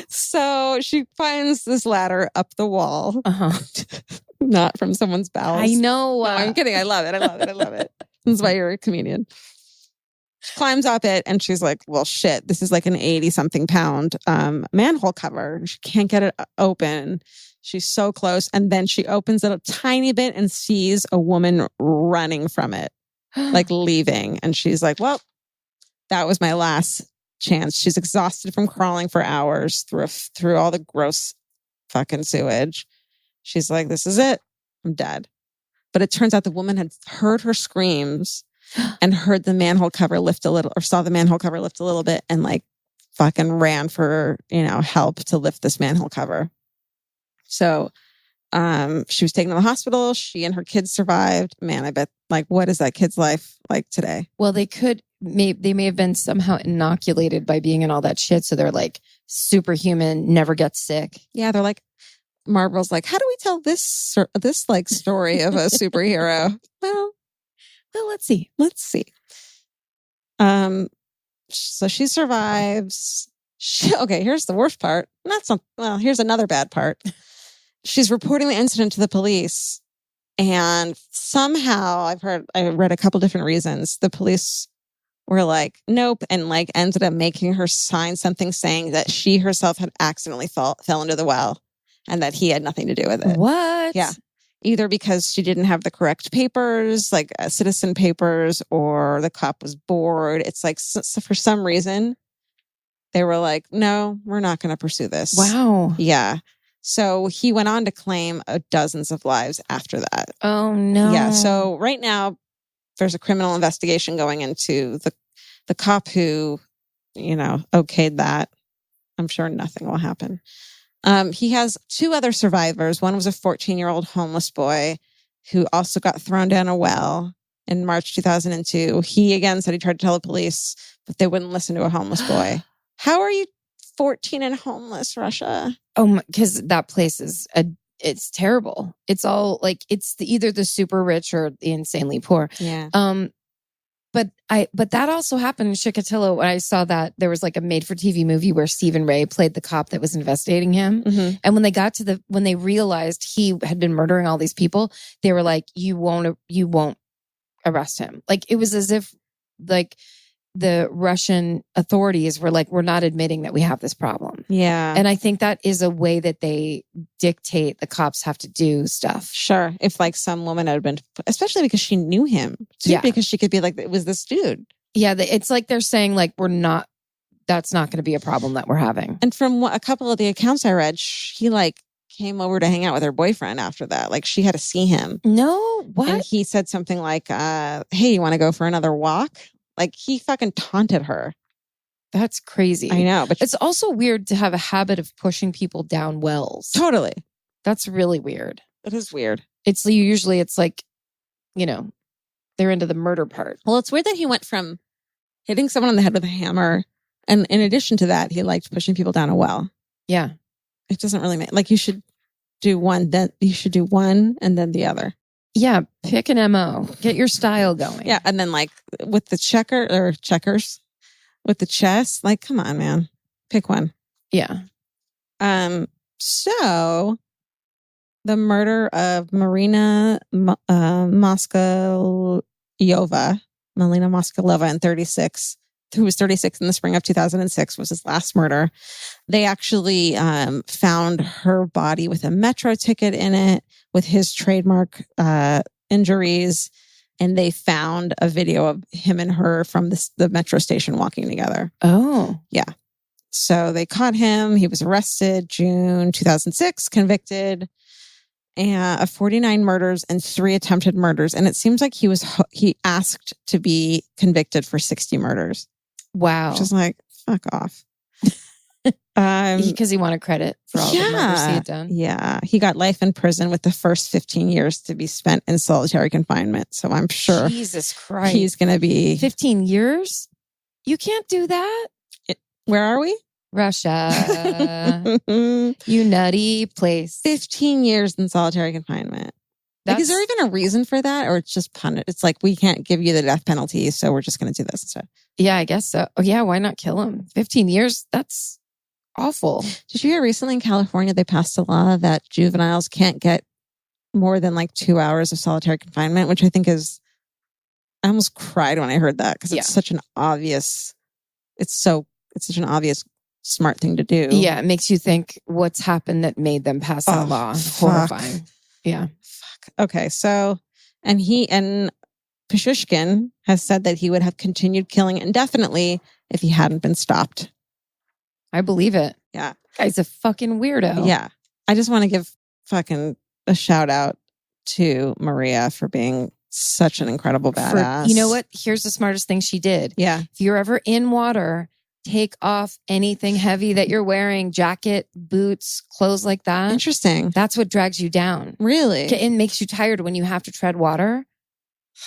So she finds this ladder up the wall. Uh-huh. Not from someone's bowels. I know. No, I'm kidding. I love it. This is why you're a comedian. She climbs up it and she's like, well, shit, this is like an 80-something pound manhole cover. She can't get it open. She's so close. And then she opens it a tiny bit and sees a woman running from it, like leaving. And she's like, well, that was my last chance. She's exhausted from crawling for hours through all the gross fucking sewage. She's like, this is it. I'm dead. But it turns out the woman had heard her screams and heard the manhole cover lift a little, or saw the manhole cover lift a little bit and like fucking ran for, help to lift this manhole cover. So she was taken to the hospital. She and her kids survived. Man, I bet, like, what is that kid's life like today? Well, they may have been somehow inoculated by being in all that shit. So they're like superhuman, never get sick. Yeah, they're like, Marvel's like, how do we tell this like story of a superhero? Well, let's see. So she survives. Here's the worst part. Here's another bad part. She's reporting the incident to the police, and somehow I read a couple different reasons. The police were like, nope, and like ended up making her sign something saying that she herself had accidentally fell into the well. And that he had nothing to do with it. What? Yeah. Either because she didn't have the correct papers, like citizen papers, or the cop was bored. It's like, so for some reason, they were like, no, we're not going to pursue this. Wow. Yeah. So he went on to claim dozens of lives after that. Oh, no. Yeah. So right now, there's a criminal investigation going into the cop who, okayed that. I'm sure nothing will happen. He has two other survivors. One was a 14-year-old homeless boy who also got thrown down a well in March 2002. He again said he tried to tell the police, but they wouldn't listen to a homeless boy. How are you 14 and homeless, Russia? Oh, because that place it's terrible. It's all like, it's either the super rich or the insanely poor. Yeah. But that also happened in Chikatilo when I saw that there was like a made-for-TV movie where Stephen Ray played the cop that was investigating him. Mm-hmm. And when they realized he had been murdering all these people, they were like, you won't arrest him. Like it was as if like the Russian authorities were like, we're not admitting that we have this problem. Yeah. And I think that is a way that they dictate the cops have to do stuff. Sure. If like some woman had been, especially because she knew him, too, Yeah. because she could be like, it was this dude. Yeah. It's like they're saying like, that's not going to be a problem that we're having. And from a couple of the accounts I read, he like came over to hang out with her boyfriend after that. Like she had to see him. No, what? And he said something like, hey, you want to go for another walk? Like he fucking taunted her. That's crazy. I know, but It's also weird to have a habit of pushing people down wells. totally. That's really weird. It is weird. It's like They're into the murder part. Well, it's weird that he went from hitting someone on the head with a hammer, and in addition to that, he liked pushing people down a well. Yeah. It doesn't really make like you should do one, then you should do one and then the other. Yeah. Pick an MO. Get your style going. Yeah, and then like with the checkers, with the chess, like come on, man, pick one. Yeah. So the murder of Melina Moskaleova in 36, who was 36 in the spring of 2006, was his last murder. They actually found her body with a metro ticket in it with his trademark injuries. And they found a video of him and her from the metro station walking together. Oh. Yeah. So they caught him. He was arrested June 2006, convicted of 49 murders and 3 attempted murders. And it seems like he asked to be convicted for 60 murders. Wow. Which is like, fuck off. Because he wanted credit for all the murders he had done. Yeah. He got life in prison with the first 15 years to be spent in solitary confinement. So I'm sure Jesus Christ. he's going to be 15 years? You can't do that. Where are we? Russia. You nutty place. 15 years in solitary confinement. Like, is there even a reason for that? Or it's just it's like, we can't give you the death penalty, so we're just going to do this instead. Yeah, I guess so. Oh, yeah, why not kill him? 15 years? That's awful. Did you hear recently in California, they passed a law that juveniles can't get more than like 2 hours of solitary confinement, which I think is, I almost cried when I heard that because it's such an obvious, it's such an obvious smart thing to do. Yeah, it makes you think what's happened that made them pass that law. Horrifying. Yeah. Okay, so, and Pishushkin has said that he would have continued killing indefinitely if he hadn't been stopped. I believe it. Yeah. Guy's a fucking weirdo. Yeah. I just want to give fucking a shout out to Maria for being such an incredible badass. You know what? Here's the smartest thing she did. Yeah. If you're ever in water, take off anything heavy that you're wearing, jacket, boots, clothes like that. Interesting. That's what drags you down. Really? It makes you tired when you have to tread water.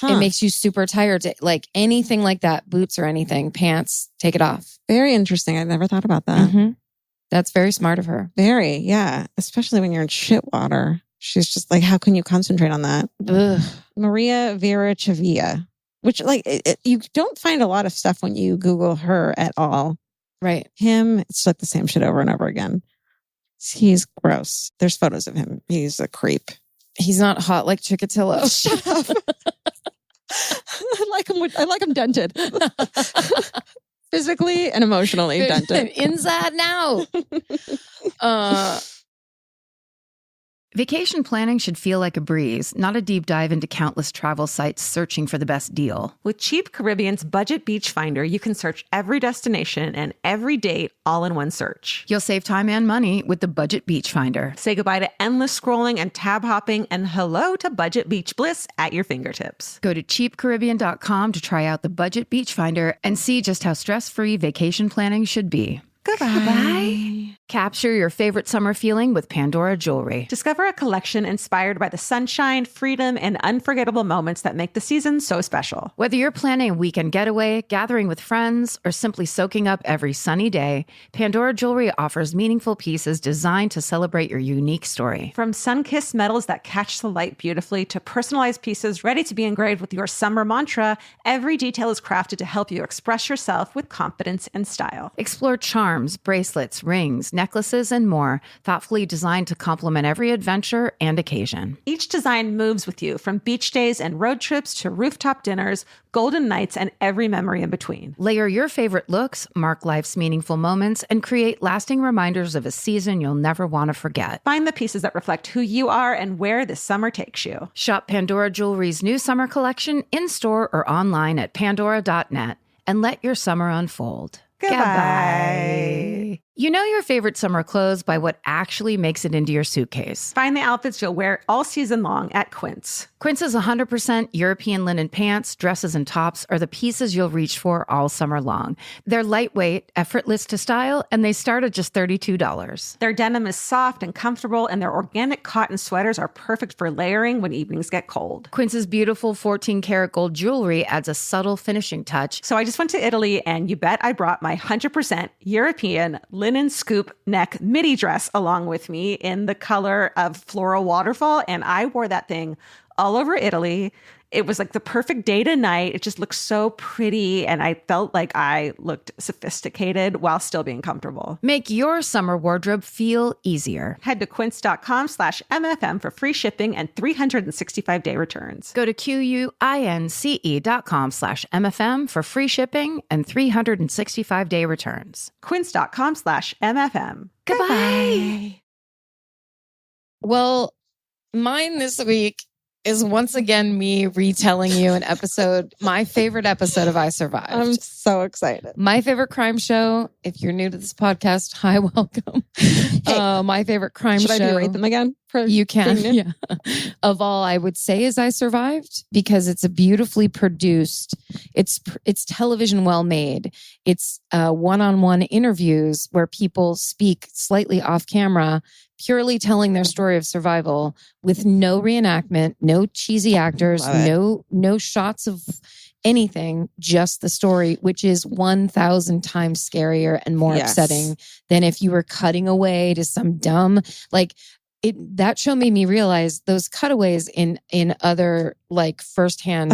It makes you super tired. Like anything like that, boots or anything, pants, take it off. Very interesting. I never thought about that. Mm-hmm. That's very smart of her. Very, yeah. Especially when you're in shit water. She's just like, how can you concentrate on that? Ugh. Maria Verachevia, which like you don't find a lot of stuff when you Google her at all. Right. Him, it's like the same shit over and over again. He's gross. There's photos of him. He's a creep. He's not hot like Chikatilo. Shut up. I like him dented. Physically and emotionally dented. Inside now. Vacation planning should feel like a breeze, not a deep dive into countless travel sites searching for the best deal. With Cheap Caribbean's Budget Beach Finder, you can search every destination and every date all in one search. You'll save time and money with the Budget Beach Finder. Say goodbye to endless scrolling and tab hopping, and hello to Budget Beach Bliss at your fingertips. Go to cheapcaribbean.com to try out the Budget Beach Finder and see just how stress-free vacation planning should be. Goodbye. Capture your favorite summer feeling with Pandora Jewelry. Discover a collection inspired by the sunshine, freedom, and unforgettable moments that make the season so special. Whether you're planning a weekend getaway, gathering with friends, or simply soaking up every sunny day, Pandora Jewelry offers meaningful pieces designed to celebrate your unique story. From sun-kissed metals that catch the light beautifully to personalized pieces ready to be engraved with your summer mantra, every detail is crafted to help you express yourself with confidence and style. Explore charms, bracelets, rings, necklaces, and more, thoughtfully designed to complement every adventure and occasion. Each design moves with you, from beach days and road trips to rooftop dinners, golden nights, and every memory in between. Layer your favorite looks, mark life's meaningful moments, and create lasting reminders of a season you'll never want to forget. Find the pieces that reflect who you are and where this summer takes you. Shop Pandora Jewelry's new summer collection in-store or online at pandora.net and let your summer unfold. Goodbye. You know your favorite summer clothes by what actually makes it into your suitcase. Find the outfits you'll wear all season long at Quince. Quince's 100% European linen pants, dresses, and tops are the pieces you'll reach for all summer long. They're lightweight, effortless to style, and they start at just $32. Their denim is soft and comfortable, and their organic cotton sweaters are perfect for layering when evenings get cold. Quince's beautiful 14-karat gold jewelry adds a subtle finishing touch. So I just went to Italy, and you bet I brought my 100% European linen scoop neck midi dress along with me in the color of floral waterfall, and I wore that thing all over Italy. It was like the perfect day to night. It just looked so pretty, and I felt like I looked sophisticated while still being comfortable. Make your summer wardrobe feel easier. Head to quince.com/MFM for free shipping and 365-day returns. Go to QUINCE.com/MFM for free shipping and 365-day returns. Quince.com/MFM. Goodbye. Well, mine this week is once again me retelling you an episode, my favorite episode of I Survived. I'm so excited. My favorite crime show. If you're new to this podcast, hi, welcome. My favorite crime Should show. I rate them again? You can. Yeah. Of all, I would say is I Survived because it's a beautifully produced. It's television well made. It's one-on-one interviews where people speak slightly off camera, purely telling their story of survival with no reenactment, no cheesy actors, no shots of anything, just the story, which is 1,000 times scarier and more upsetting than if you were cutting away to some dumb, like, that show made me realize those cutaways in other like firsthand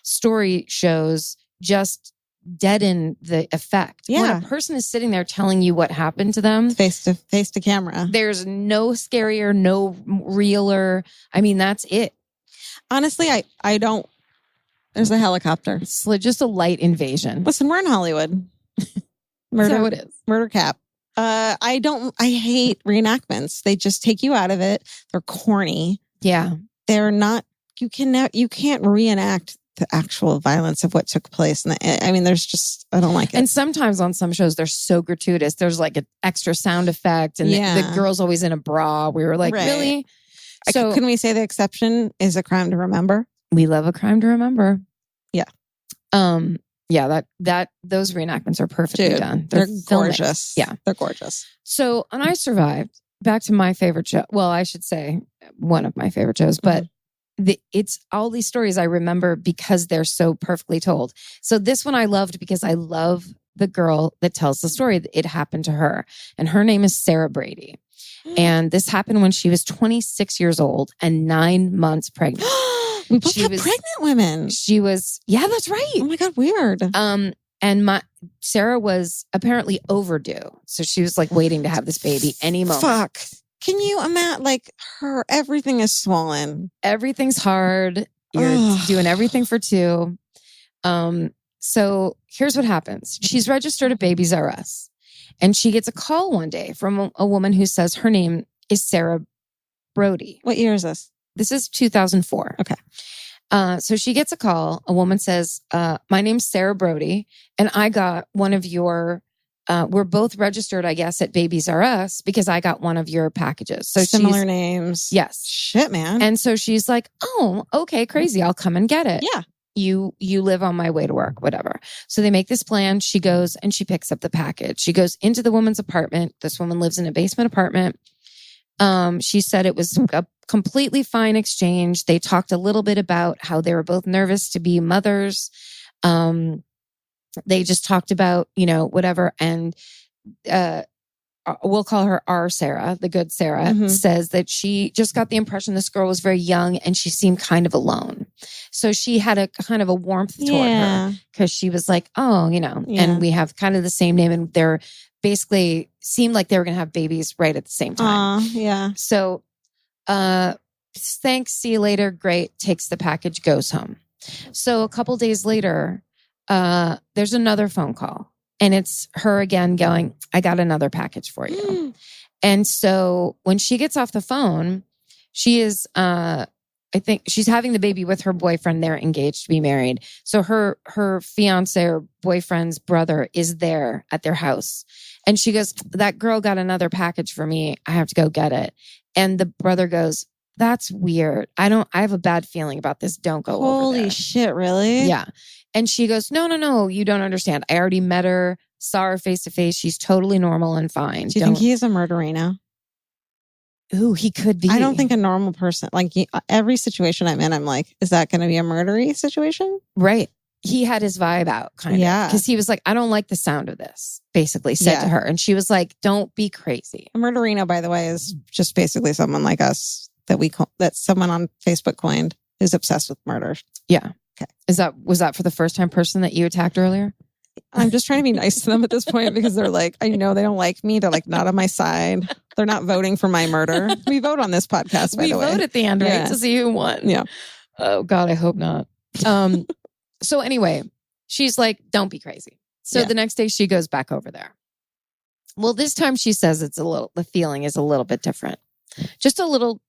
story shows just deaden the effect. Yeah. When a person is sitting there telling you what happened to them, Face to camera. there's no scarier, no realer. I mean, that's it. Honestly, I don't. There's a helicopter. It's just a light invasion. Listen, we're in Hollywood. That's how it is. Murder cap. I hate reenactments. They just take you out of it. They're corny. Yeah. They're not, you can't reenact the actual violence of what took place. And I mean, there's just, I don't like it. And sometimes on some shows, they're so gratuitous. There's like an extra sound effect and the girl's always in a bra. We were like, really? So can we say the exception is A Crime to Remember? We love A Crime to Remember. Yeah. Yeah, those reenactments are perfectly done. They're filmic. gorgeous. Yeah. They're gorgeous. So, and I survived. Back to my favorite show. Well, I should say one of my favorite shows, but it's all these stories I remember because they're so perfectly told. So this one I loved because I love the girl that tells the story. It happened to her, and her name is Sarah Brady. And this happened when she was 26 years old and 9 months pregnant. We both have pregnant women. She was, yeah, that's right. Oh my God, weird. And Sarah was apparently overdue. So she was like waiting to have this baby any moment. Fuck. Can you imagine, like, everything is swollen. Everything's hard. You're doing everything for two. So here's what happens. She's registered at Babies R Us. And she gets a call one day from a woman who says her name is Sarah Brody. What year is this? This is 2004. Okay. So she gets a call. A woman says, my name's Sarah Brody, and I got one of your, we're both registered, I guess, at Babies R Us because I got one of your packages. So similar names. Yes. Shit, man. And so she's like, oh, okay, crazy. I'll come and get it. Yeah. You live on my way to work, whatever. So they make this plan. She goes and she picks up the package. She goes into the woman's apartment. This woman lives in a basement apartment. She said it was a completely fine exchange. They talked a little bit about how they were both nervous to be mothers. They just talked about, whatever. And we'll call her R. Sarah, the good Sarah, says that she just got the impression this girl was very young and she seemed kind of alone. So she had a kind of a warmth toward her because she was like, and we have kind of the same name, and they're basically seemed like they were going to have babies right at the same time. Yeah. So, thanks, see you later. Great. Takes the package, goes home. So a couple days later, there's another phone call. And it's her again going, I got another package for you. And so when she gets off the phone, she is, I think she's having the baby with her boyfriend. They're engaged to be married. So her fiance or boyfriend's brother is there at their house. And she goes, that girl got another package for me. I have to go get it. And the brother goes, that's weird. I have a bad feeling about this. Don't go over Holy there. shit, really? Yeah. And she goes, no, you don't understand. I already met her, saw her face to face. She's totally normal and fine. Do you think he is a murderino? Ooh, he could be. I don't think a normal person, like every situation I'm in, I'm like, is that going to be a murdery situation? Right. He had his vibe out kind of. Yeah. Because he was like, I don't like the sound of this, basically said to her. And she was like, don't be crazy. A murderino, by the way, is just basically someone like us that someone on Facebook coined who's obsessed with murder. Yeah. Okay. Was that for the first time person that you attacked earlier? I'm just trying to be nice to them at this point because they're like, I know they don't like me. They're like not on my side. They're not voting for my murder. We vote on this podcast, by the way. We vote at the end, right? To see who won. Yeah. Oh God, I hope not. So anyway, she's like, don't be crazy. So the next day she goes back over there. Well, this time she says the feeling is a little bit different. Just a little,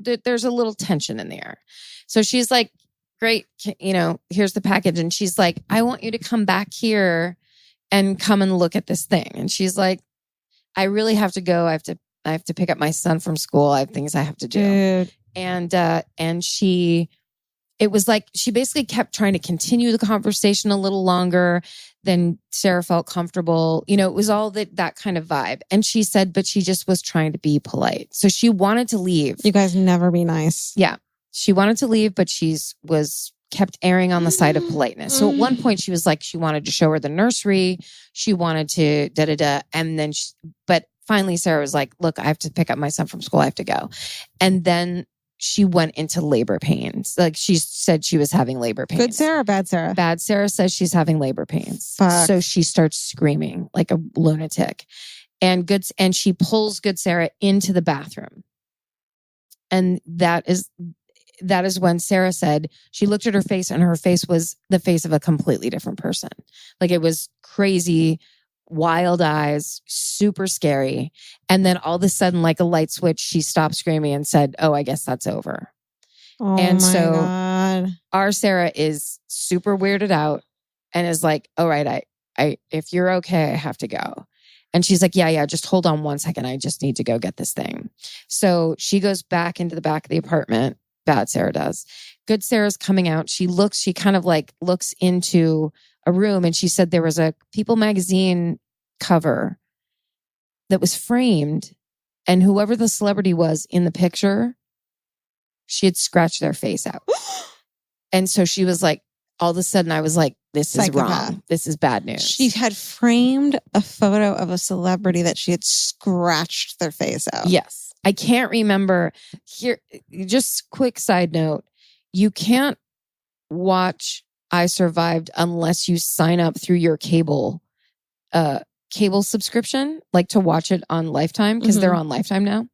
there's a little tension in the air. So she's like, great, here's the package. And she's like, I want you to come back here and come and look at this thing. And she's like, I really have to go. I have to pick up my son from school. I have things I have to do. Dude. And she basically kept trying to continue the conversation a little longer than Sarah felt comfortable. It was all that kind of vibe. And she said, but she just was trying to be polite. So she wanted to leave. You guys never be nice. Yeah. She wanted to leave, but kept erring on the side of politeness. So at one point she was like, she wanted to show her the nursery. She wanted to And then, but finally Sarah was like, look, I have to pick up my son from school. I have to go. And then she went into labor pains. Like she said she was having labor pains. Good Sarah, bad Sarah? Bad Sarah says she's having labor pains. Fuck. So she starts screaming like a lunatic. And she pulls Good Sarah into the bathroom. And that is when Sarah said she looked at her face and her face was the face of a completely different person. Like it was crazy, wild eyes, super scary. And then all of a sudden, like a light switch, she stopped screaming and said, oh, I guess that's over. Oh and my so God. Our Sarah is super weirded out and is like, all right, I if you're okay, I have to go. And she's like, yeah, just hold on 1 second. I just need to go get this thing. So she goes back into the back of the apartment. Bad Sarah does. Good Sarah's coming out. She kind of like looks into a room and she said there was a People magazine cover that was framed and whoever the celebrity was in the picture, she had scratched their face out. And so she was like, all of a sudden I was like, this is wrong. This is bad news. She had framed a photo of a celebrity that she had scratched their face out. Yes. I can't remember. Here, just quick side note. You can't watch I Survived unless you sign up through your cable subscription, like to watch it on Lifetime, because they're on Lifetime now.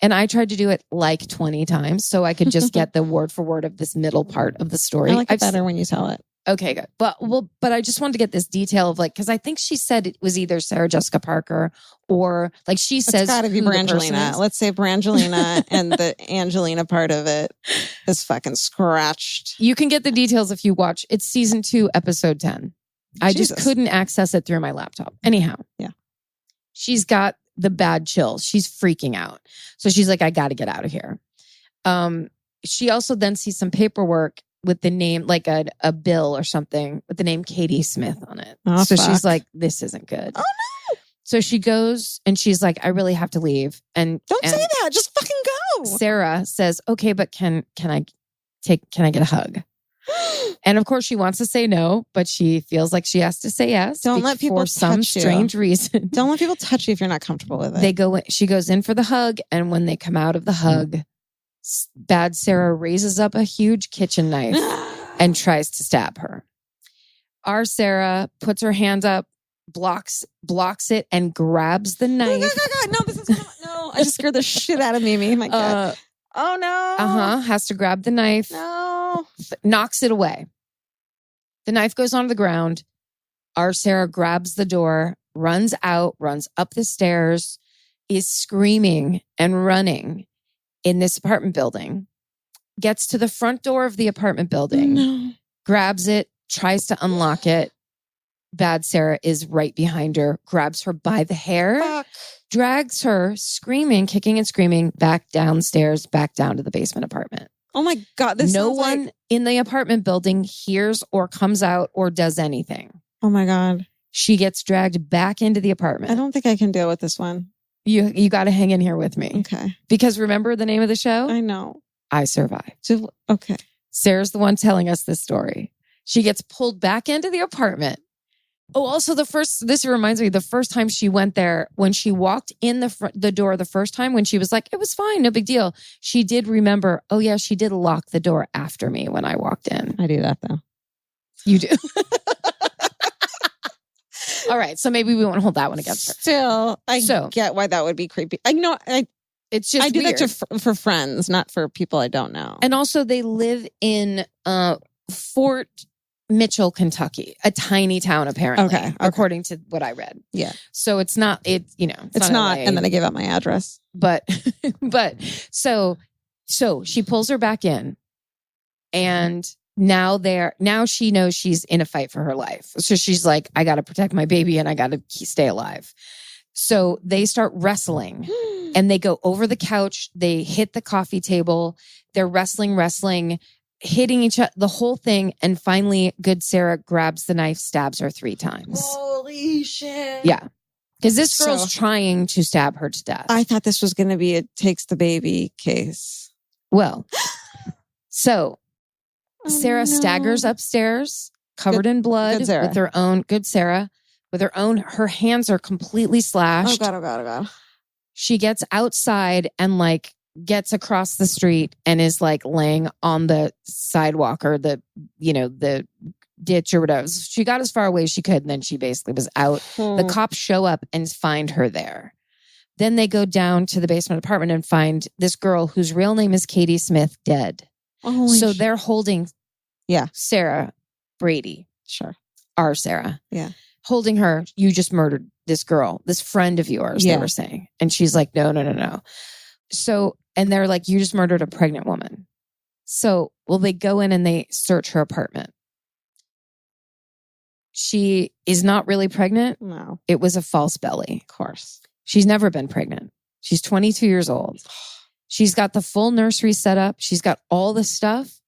And I tried to do it like 20 times so I could just get the word for word of this middle part of the story. I like it better when you tell it. Okay, good. But I just wanted to get this detail of like, because I think she said it was either Sarah Jessica Parker or like she says it's got to be Brangelina. Let's say Brangelina, and the Angelina part of it is fucking scratched. You can get the details if you watch. It's season 2, episode 10. I just couldn't access it through my laptop. Anyhow, yeah, she's got the bad chills. She's freaking out. So she's like, I got to get out of here. She also then sees some paperwork with the name, like a bill or something with the name Katie Smith on it. Oh, so fuck. she's like, this isn't good. Oh no. So she goes and she's like, I really have to leave. And don't say that. Just fucking go. Sarah says, okay, but can I get a hug? And of course she wants to say no, but she feels like she has to say yes. Don't let people for some touch you. strange reason. Don't let people touch you if you're not comfortable with it. She goes in for the hug. And when they come out of the hug, Bad Sarah raises up a huge kitchen knife and tries to stab her. Our Sarah puts her hand up, blocks it, and grabs the knife. No, this is no. I just scared the shit out of Mimi. My God. Oh no. Has to grab the knife. No. Knocks it away. The knife goes onto the ground. Our Sarah grabs the door, runs out, runs up the stairs, is screaming and running in this apartment building, gets to the front door of the apartment building, grabs it, tries to unlock it, bad Sarah is right behind her, grabs her by the hair, Fuck. drags her screaming, kicking and screaming back downstairs, back down to the basement apartment. Oh my God. This No sounds one in the apartment building hears or comes out or does anything. Oh my God. She gets dragged back into the apartment. I don't think I can deal with this one. You got to hang in here with me. Okay. Because remember the name of the show? I know. I Survived. Okay. Sarah's the one telling us this story. She gets pulled back into the apartment. Oh, also this reminds me, the first time she went there, when she walked in the door the first time, when she was like, it was fine, no big deal. She did remember, oh yeah, she did lock the door after me when I walked in. I do that though. You do. All right. So maybe we won't hold that one against her. Still, I get why that would be creepy. I know. It's just I do weird. that for friends, not for people I don't know. And also they live in Fort Mitchell, Kentucky, a tiny town apparently, Okay. according to what I read. Yeah. So it's not, it's not. LA, And then I gave out my address. but so she pulls her back in, and now she knows she's in a fight for her life. So she's like, I got to protect my baby and I got to stay alive. So they start wrestling and they go over the couch. They hit the coffee table. They're wrestling, hitting each other, the whole thing. And finally, good Sarah grabs the knife, stabs her 3 times. Holy shit. Yeah. Because this girl's trying to stab her to death. I thought this was going to be a takes the baby case. Well, so Sarah staggers upstairs, covered in blood, with her own, good Sarah, with her hands are completely slashed. Oh God. She gets outside and gets across the street and is laying on the sidewalk or the ditch or whatever. She got as far away as she could, and then she basically was out. The cops show up and find her there. Then they go down to the basement apartment and find this girl whose real name is Katie Smith dead. So they're holding Sarah Brady. Sure. Our Sarah. Yeah. Holding her, you just murdered this girl, this friend of yours, they were saying. And she's like, no. So, and they're like, you just murdered a pregnant woman. So, they go in and they search her apartment. She is not really pregnant. No. It was a false belly. Of course. She's never been pregnant. She's 22 years old. She's got the full nursery set up. She's got all the stuff.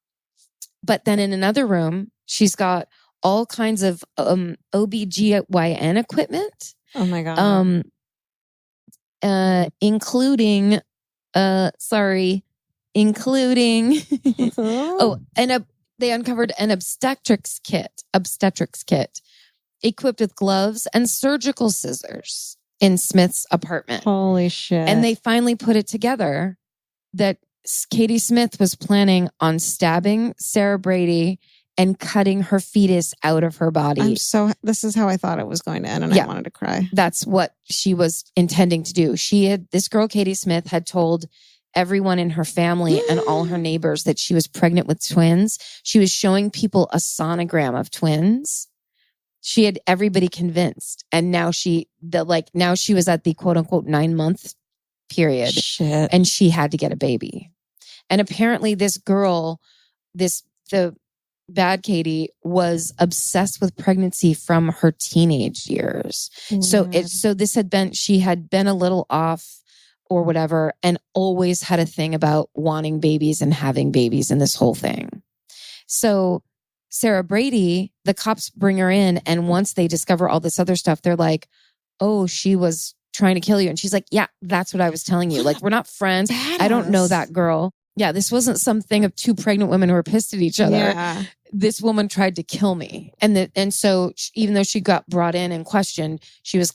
But then in another room, she's got all kinds of OBGYN equipment. Oh my God. Including they uncovered an obstetrics kit equipped with gloves and surgical scissors in Smith's apartment. Holy shit. And they finally put it together that Katie Smith was planning on stabbing Sarah Brady and cutting her fetus out of her body. This is how I thought it was going to end, and I wanted to cry. That's what she was intending to do. This girl, Katie Smith, had told everyone in her family and all her neighbors that she was pregnant with twins. She was showing people a sonogram of twins. She had everybody convinced. And now she was at the quote unquote 9-month period. Shit. And she had to get a baby. And apparently this girl, the bad Katie, was obsessed with pregnancy from her teenage years. Mm. She had been a little off or whatever, and always had a thing about wanting babies and having babies in this whole thing. So Sarah Brady, the cops bring her in, and once they discover all this other stuff, they're like, oh, she was trying to kill you. And she's like, yeah, that's what I was telling you. We're not friends. Badass. I don't know that girl. Yeah, this wasn't something of 2 pregnant women who were pissed at each other. Yeah. This woman tried to kill me. And so even though she got brought in and questioned, she was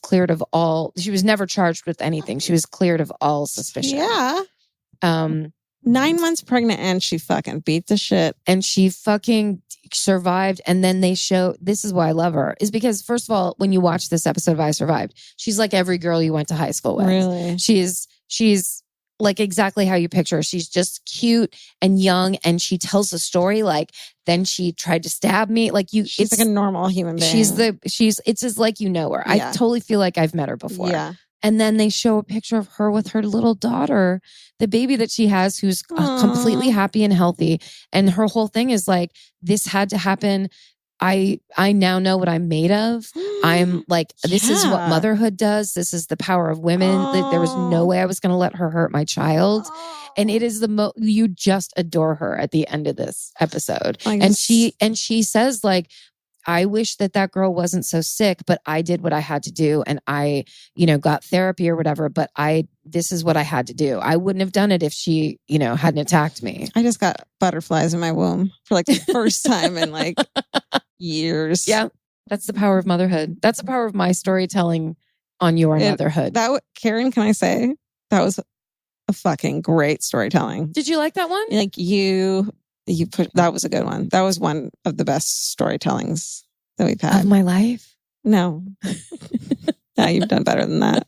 never charged with anything. She was cleared of all suspicion. Yeah. 9 months pregnant, and she fucking beat the shit. And she fucking survived. And then this is why I love her, is because first of all, when you watch this episode of I Survived, she's like every girl you went to high school with. Really? She's like exactly how you picture her. She's just cute and young, and she tells a story then she tried to stab me. She's like a normal human being. It's as like you know her. Yeah. I totally feel like I've met her before. Yeah. And then they show a picture of her with her little daughter, the baby that she has, who's completely happy and healthy. And her whole thing is this had to happen. I now know what I'm made of. I'm like, this is what Yeah. motherhood does. This is the power of women. There was no way I was going to let her hurt my child. And it is you just adore her at the end of this episode. And she says like, I wish that girl wasn't so sick, but I did what I had to do. And I, got therapy or whatever, but this is what I had to do. I wouldn't have done it if she, hadn't attacked me. I just got butterflies in my womb for like the first time in like years. Yeah. That's the power of motherhood. That's the power of my storytelling on your motherhood. Karen, can I say that was a fucking great storytelling. Did you like that one? Like that was a good one. That was one of the best storytellings that we've had. Of my life? No. No, you've done better than that.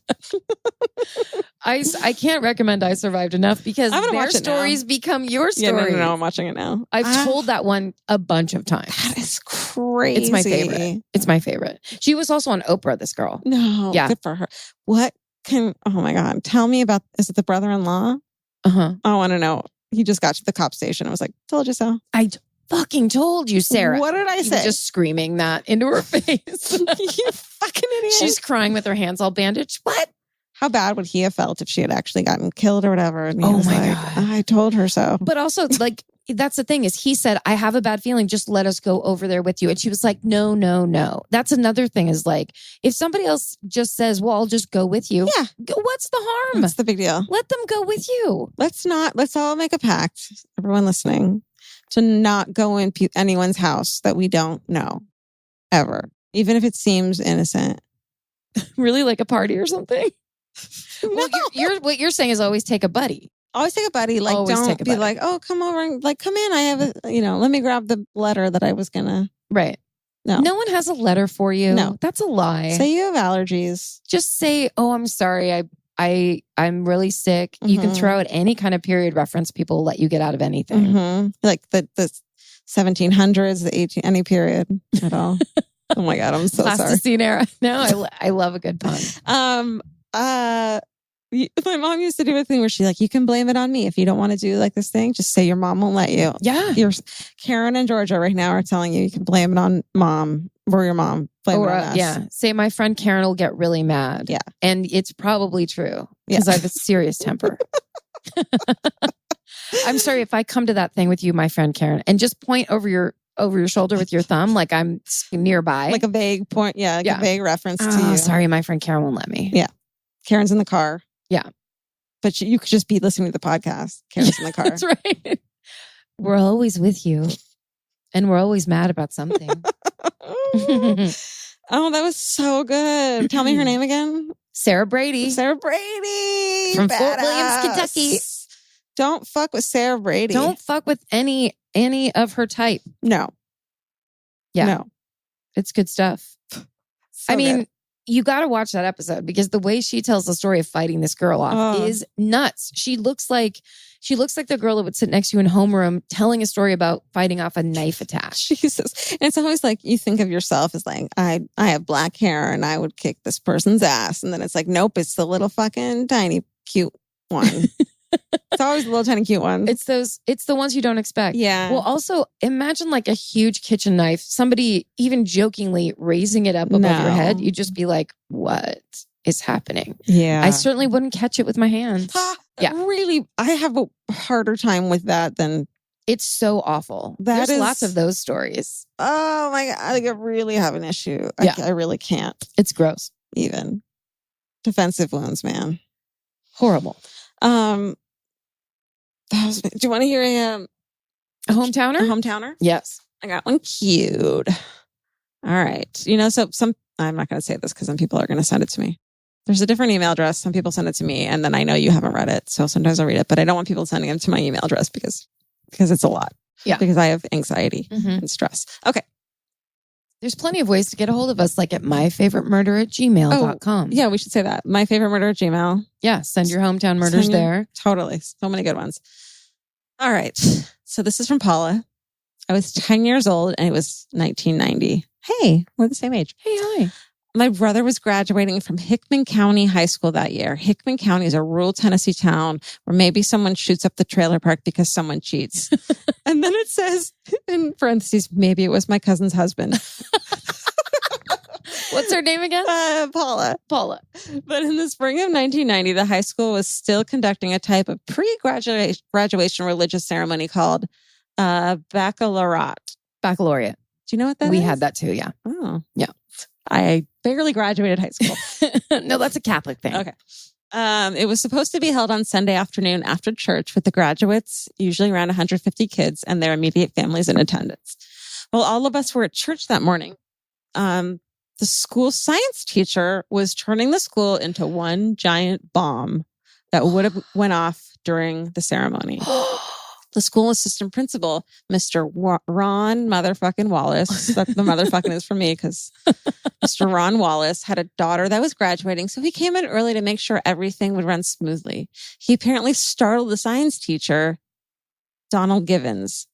I can't recommend I Survived Enough because their stories become your stories. Yeah, no, I'm watching it now. I've told that one a bunch of times. That is crazy. It's my favorite. It's my favorite. She was also on Oprah, this girl. No, yeah. Good for her. Oh my God. Tell me about, is it the brother-in-law? Uh-huh. I want to know. He just got to the cop station. I was like, told you so. I fucking told you, Sarah. What did I say? Just screaming that into her face. You fucking idiot. She's crying with her hands all bandaged. What? How bad would he have felt if she had actually gotten killed or whatever? And he was my like, God. I told her so. But also, like, that's the thing is he said, I have a bad feeling. Just let us go over there with you. And she was like, no, no, no. That's another thing is like, if somebody else just says, well, I'll just go with you. Yeah. What's the harm? What's the big deal? Let them go with you. Let's all make a pact, everyone listening, to not go in anyone's house that we don't know ever, even if it seems innocent. Really, like a party or something? Well, No. what you're saying is always take a buddy. Always take a buddy. Like, Always don't take a be buddy. like, oh, come over and like, come in. I have let me grab the letter that I was gonna. Right. No. No one has a letter for you. No. That's a lie. Say you have allergies. Just say, oh, I'm sorry. I'm really sick. You can Mhm. throw out any kind of period reference. People will let you get out of anything. Mm-hmm. Like the 1700s, the 18, any period at all. Oh my God, I'm so sorry. Plasticine era. No, I love a good pun. My mom used to do a thing where she like, you can blame it on me if you don't want to do like this thing. Just say your mom won't let you. Yeah. Karen and Georgia right now are telling you can blame it on mom or your mom. Blame it on us. Yeah. Say my friend Karen will get really mad. Yeah. And it's probably true because I have a serious temper. I'm sorry if I come to that thing with you, my friend Karen, and just point over your shoulder with your thumb like I'm nearby. Like a vague point. Yeah. Like a vague reference to you. Sorry, my friend Karen won't let me. Yeah. Karen's in the car. Yeah. But you could just be listening to the podcast. Karen's in the car. That's right. We're always with you. And we're always mad about something. Oh, that was so good. Tell me her name again. Sarah Brady. Sarah Brady. From Fort Badass. Williams, Kentucky. Don't fuck with Sarah Brady. Don't fuck with any of her type. No. Yeah. No. It's good stuff. So I mean, good. you got to watch that episode because the way she tells the story of fighting this girl off is nuts. She looks like the girl that would sit next to you in homeroom telling a story about fighting off a knife attack. Jesus. And it's always like you think of yourself as like, I have black hair and I would kick this person's ass. And then it's like, nope, it's the little fucking tiny cute one. It's always the little tiny cute one. It's the ones you don't expect. Yeah. Well, also imagine like a huge kitchen knife, somebody even jokingly raising it up above your head. You'd just be like, what is happening? Yeah. I certainly wouldn't catch it with my hands. Yeah. Really, I have a harder time with that than. It's so awful. There's lots of those stories. Oh my God. I really have an issue. Yeah. I really can't It's gross. even. Defensive wounds, man. Horrible. Do you want to hear A hometowner? a hometowner? Yes. I got one cute. All right. So I'm not going to say this because some people are going to send it to me. There's a different email address. Some people send it to me and then I know you haven't read it. So sometimes I'll read it, but I don't want people sending them to my email address because it's a lot. Yeah. Because I have anxiety Mm-hmm. and stress. Okay. There's plenty of ways to get a hold of us, like at myfavoritemurder@gmail.com. Yeah, we should say that. My favorite murder at Gmail. Yeah. Send your hometown murders there. Totally. So many good ones. All right. So this is from Paula. I was 10 years old and it was 1990. Hey, we're the same age. Hey, hi. My brother was graduating from Hickman County High School that year. Hickman County is a rural Tennessee town where maybe someone shoots up the trailer park because someone cheats. And then it says, in parentheses, maybe it was my cousin's husband. What's her name again? Paula. Paula. But in the spring of 1990, the high school was still conducting a type of pre-graduation religious ceremony called baccalaureate. Baccalaureate. Do you know what that is? We had that too, yeah. Oh. Yeah. I barely graduated high school. No, that's a Catholic thing. Okay. It was supposed to be held on Sunday afternoon after church with the graduates, usually around 150 kids, and their immediate families in attendance. Well, all of us were at church that morning. The school science teacher was turning the school into one giant bomb that would have went off during the ceremony. The school assistant principal, Mr. Ron motherfucking Wallace, that the motherfucking is for me because Mr. Ron Wallace had a daughter that was graduating. So he came in early to make sure everything would run smoothly. He apparently startled the science teacher, Donald Givens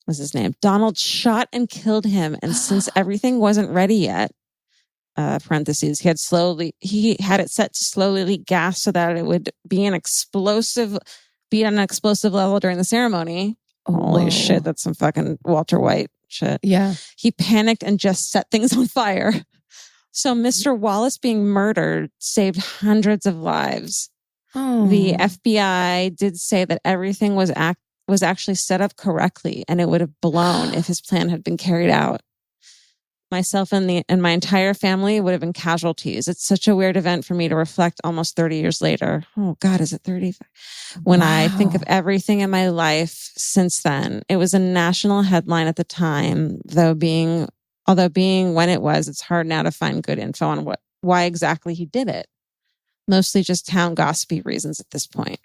was his name. Donald shot and killed him. And since everything wasn't ready yet, parentheses, he had it set to slowly leak gas so that it would be on an explosive level during the ceremony. Holy shit, that's some fucking Walter White shit. Yeah. He panicked and just set things on fire. So Mr. Wallace being murdered saved hundreds of lives. Oh. The FBI did say that everything was actually set up correctly and it would have blown if his plan had been carried out. Myself and my entire family would have been casualties. It's such a weird event for me to reflect almost 30 years later. Oh God, is it 30? When I think of everything in my life since then, it was a national headline at the time, although being when it was, it's hard now to find good info on why exactly he did it. Mostly just town gossipy reasons at this point.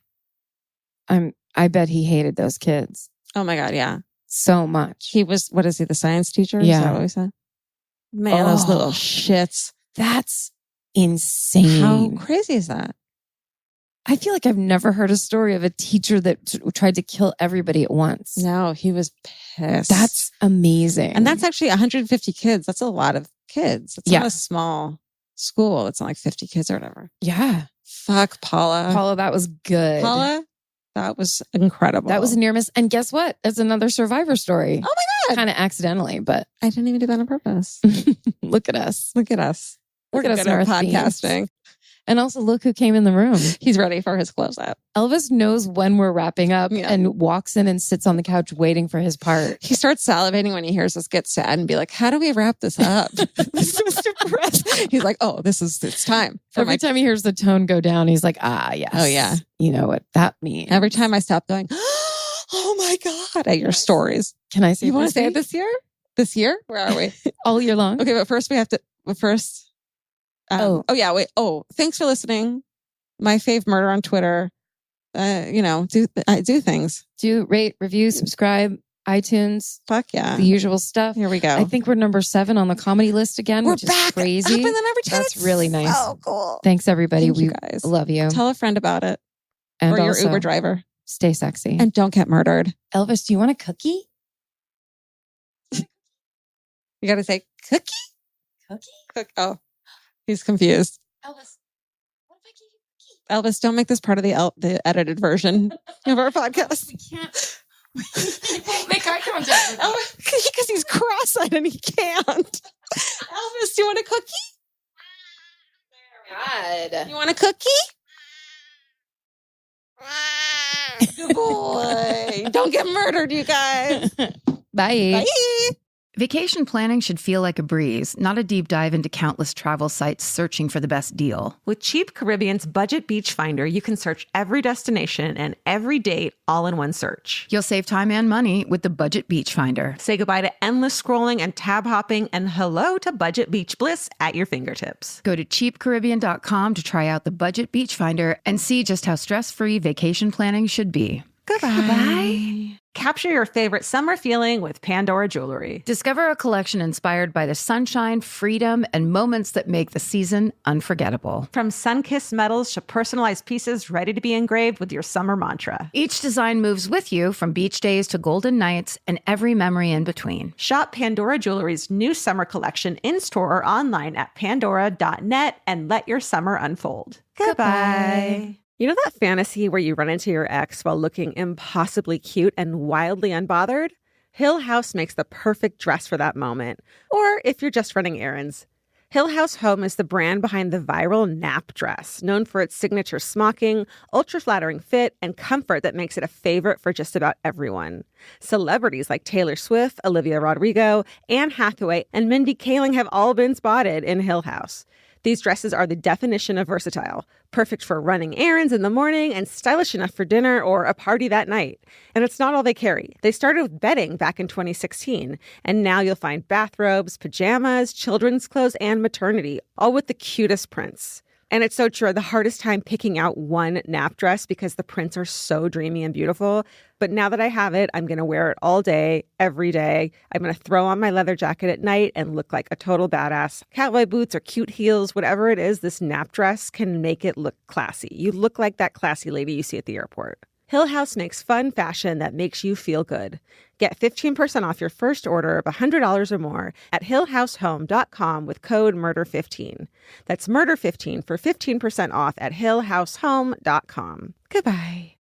I bet he hated those kids Oh my God, yeah. so much. He was, what is he, the science teacher? Yeah. Is that what we said? Man, those little shits. That's insane. How crazy is that? I feel like I've never heard a story of a teacher that tried to kill everybody at once. No, he was pissed. That's amazing. And that's actually 150 kids. That's a lot of kids. It's Yeah. not a small school. It's not like 50 kids or whatever. yeah. Fuck, Paula. Paula, that was good. Paula, that was incredible. That was a near miss. And guess what? It's another Survivor story. Oh my God. Kind of accidentally, but I didn't even do that on purpose. look at us. Look at us. Look We're at us good and at our podcasting. themes. And also look who came in the room. He's ready for his close-up. Elvis knows when we're wrapping up Yeah. and walks in and sits on the couch waiting for his part. He starts salivating when he hears us get sad and be like, how do we wrap this up? This is depressed. He's like, oh, it's time. Every time he hears the tone go down, he's like, ah, yes. Oh, yeah. You know what that means. Every time I stop going, oh my God, at your stories. Can I say You want to say it week? this year? This year? Where are we? All year long? Okay, but first thanks for listening. My fave murder on Twitter. Do things. Do rate, review, subscribe, iTunes, Fuck yeah. the usual stuff. Here we go. I think we're number 7 on the comedy list again, We're which back. is crazy. Up in the number 10. That's It's really nice. So cool. Thanks, everybody. Thank We you guys. love you. Tell a friend about it. And or your also, Uber driver. stay sexy. And don't get murdered. Elvis, do you want a cookie? You got to say cookie? Cookie? Oh, he's confused. Elvis, what if I give you Elvis, don't make this part of the edited version of our podcast. We can't. We won't make eye contact with you. Because he's cross-eyed and he can't. Elvis, do you want a cookie? God. You want a cookie? Good boy. Don't get murdered, you guys. Bye. Bye. Vacation planning should feel like a breeze, not a deep dive into countless travel sites searching for the best deal. With Cheap Caribbean's Budget Beach Finder, you can search every destination and every date all in one search. You'll save time and money with the Budget Beach Finder. Say goodbye to endless scrolling and tab hopping, and hello to budget beach bliss at your fingertips. Go to cheapcaribbean.com to try out the Budget Beach Finder and see just how stress-free vacation planning should be. Goodbye. Capture your favorite summer feeling with Pandora Jewelry. Discover a collection inspired by the sunshine, freedom, and moments that make the season unforgettable. From sun-kissed metals to personalized pieces ready to be engraved with your summer mantra. Each design moves with you from beach days to golden nights and every memory in between. Shop Pandora Jewelry's new summer collection in-store or online at pandora.net and let your summer unfold. Goodbye. You know that fantasy where you run into your ex while looking impossibly cute and wildly unbothered? Hill House makes the perfect dress for that moment. Or if you're just running errands. Hill House Home is the brand behind the viral nap dress, known for its signature smocking, ultra-flattering fit, and comfort that makes it a favorite for just about everyone. Celebrities like Taylor Swift, Olivia Rodrigo, Anne Hathaway, and Mindy Kaling have all been spotted in Hill House. These dresses are the definition of versatile, perfect for running errands in the morning and stylish enough for dinner or a party that night. And it's not all they carry. They started with bedding back in 2016, and now you'll find bathrobes, pajamas, children's clothes, and maternity, all with the cutest prints. And it's so true. The hardest time picking out one nap dress because the prints are so dreamy and beautiful. But now that I have it, I'm going to wear it all day, every day. I'm going to throw on my leather jacket at night and look like a total badass. Cowboy boots or cute heels, whatever it is, this nap dress can make it look classy. You look like that classy lady you see at the airport. Hill House makes fun fashion that makes you feel good. Get 15% off your first order of $100 or more at hillhousehome.com with code MURDER15. That's MURDER15 for 15% off at hillhousehome.com. Goodbye.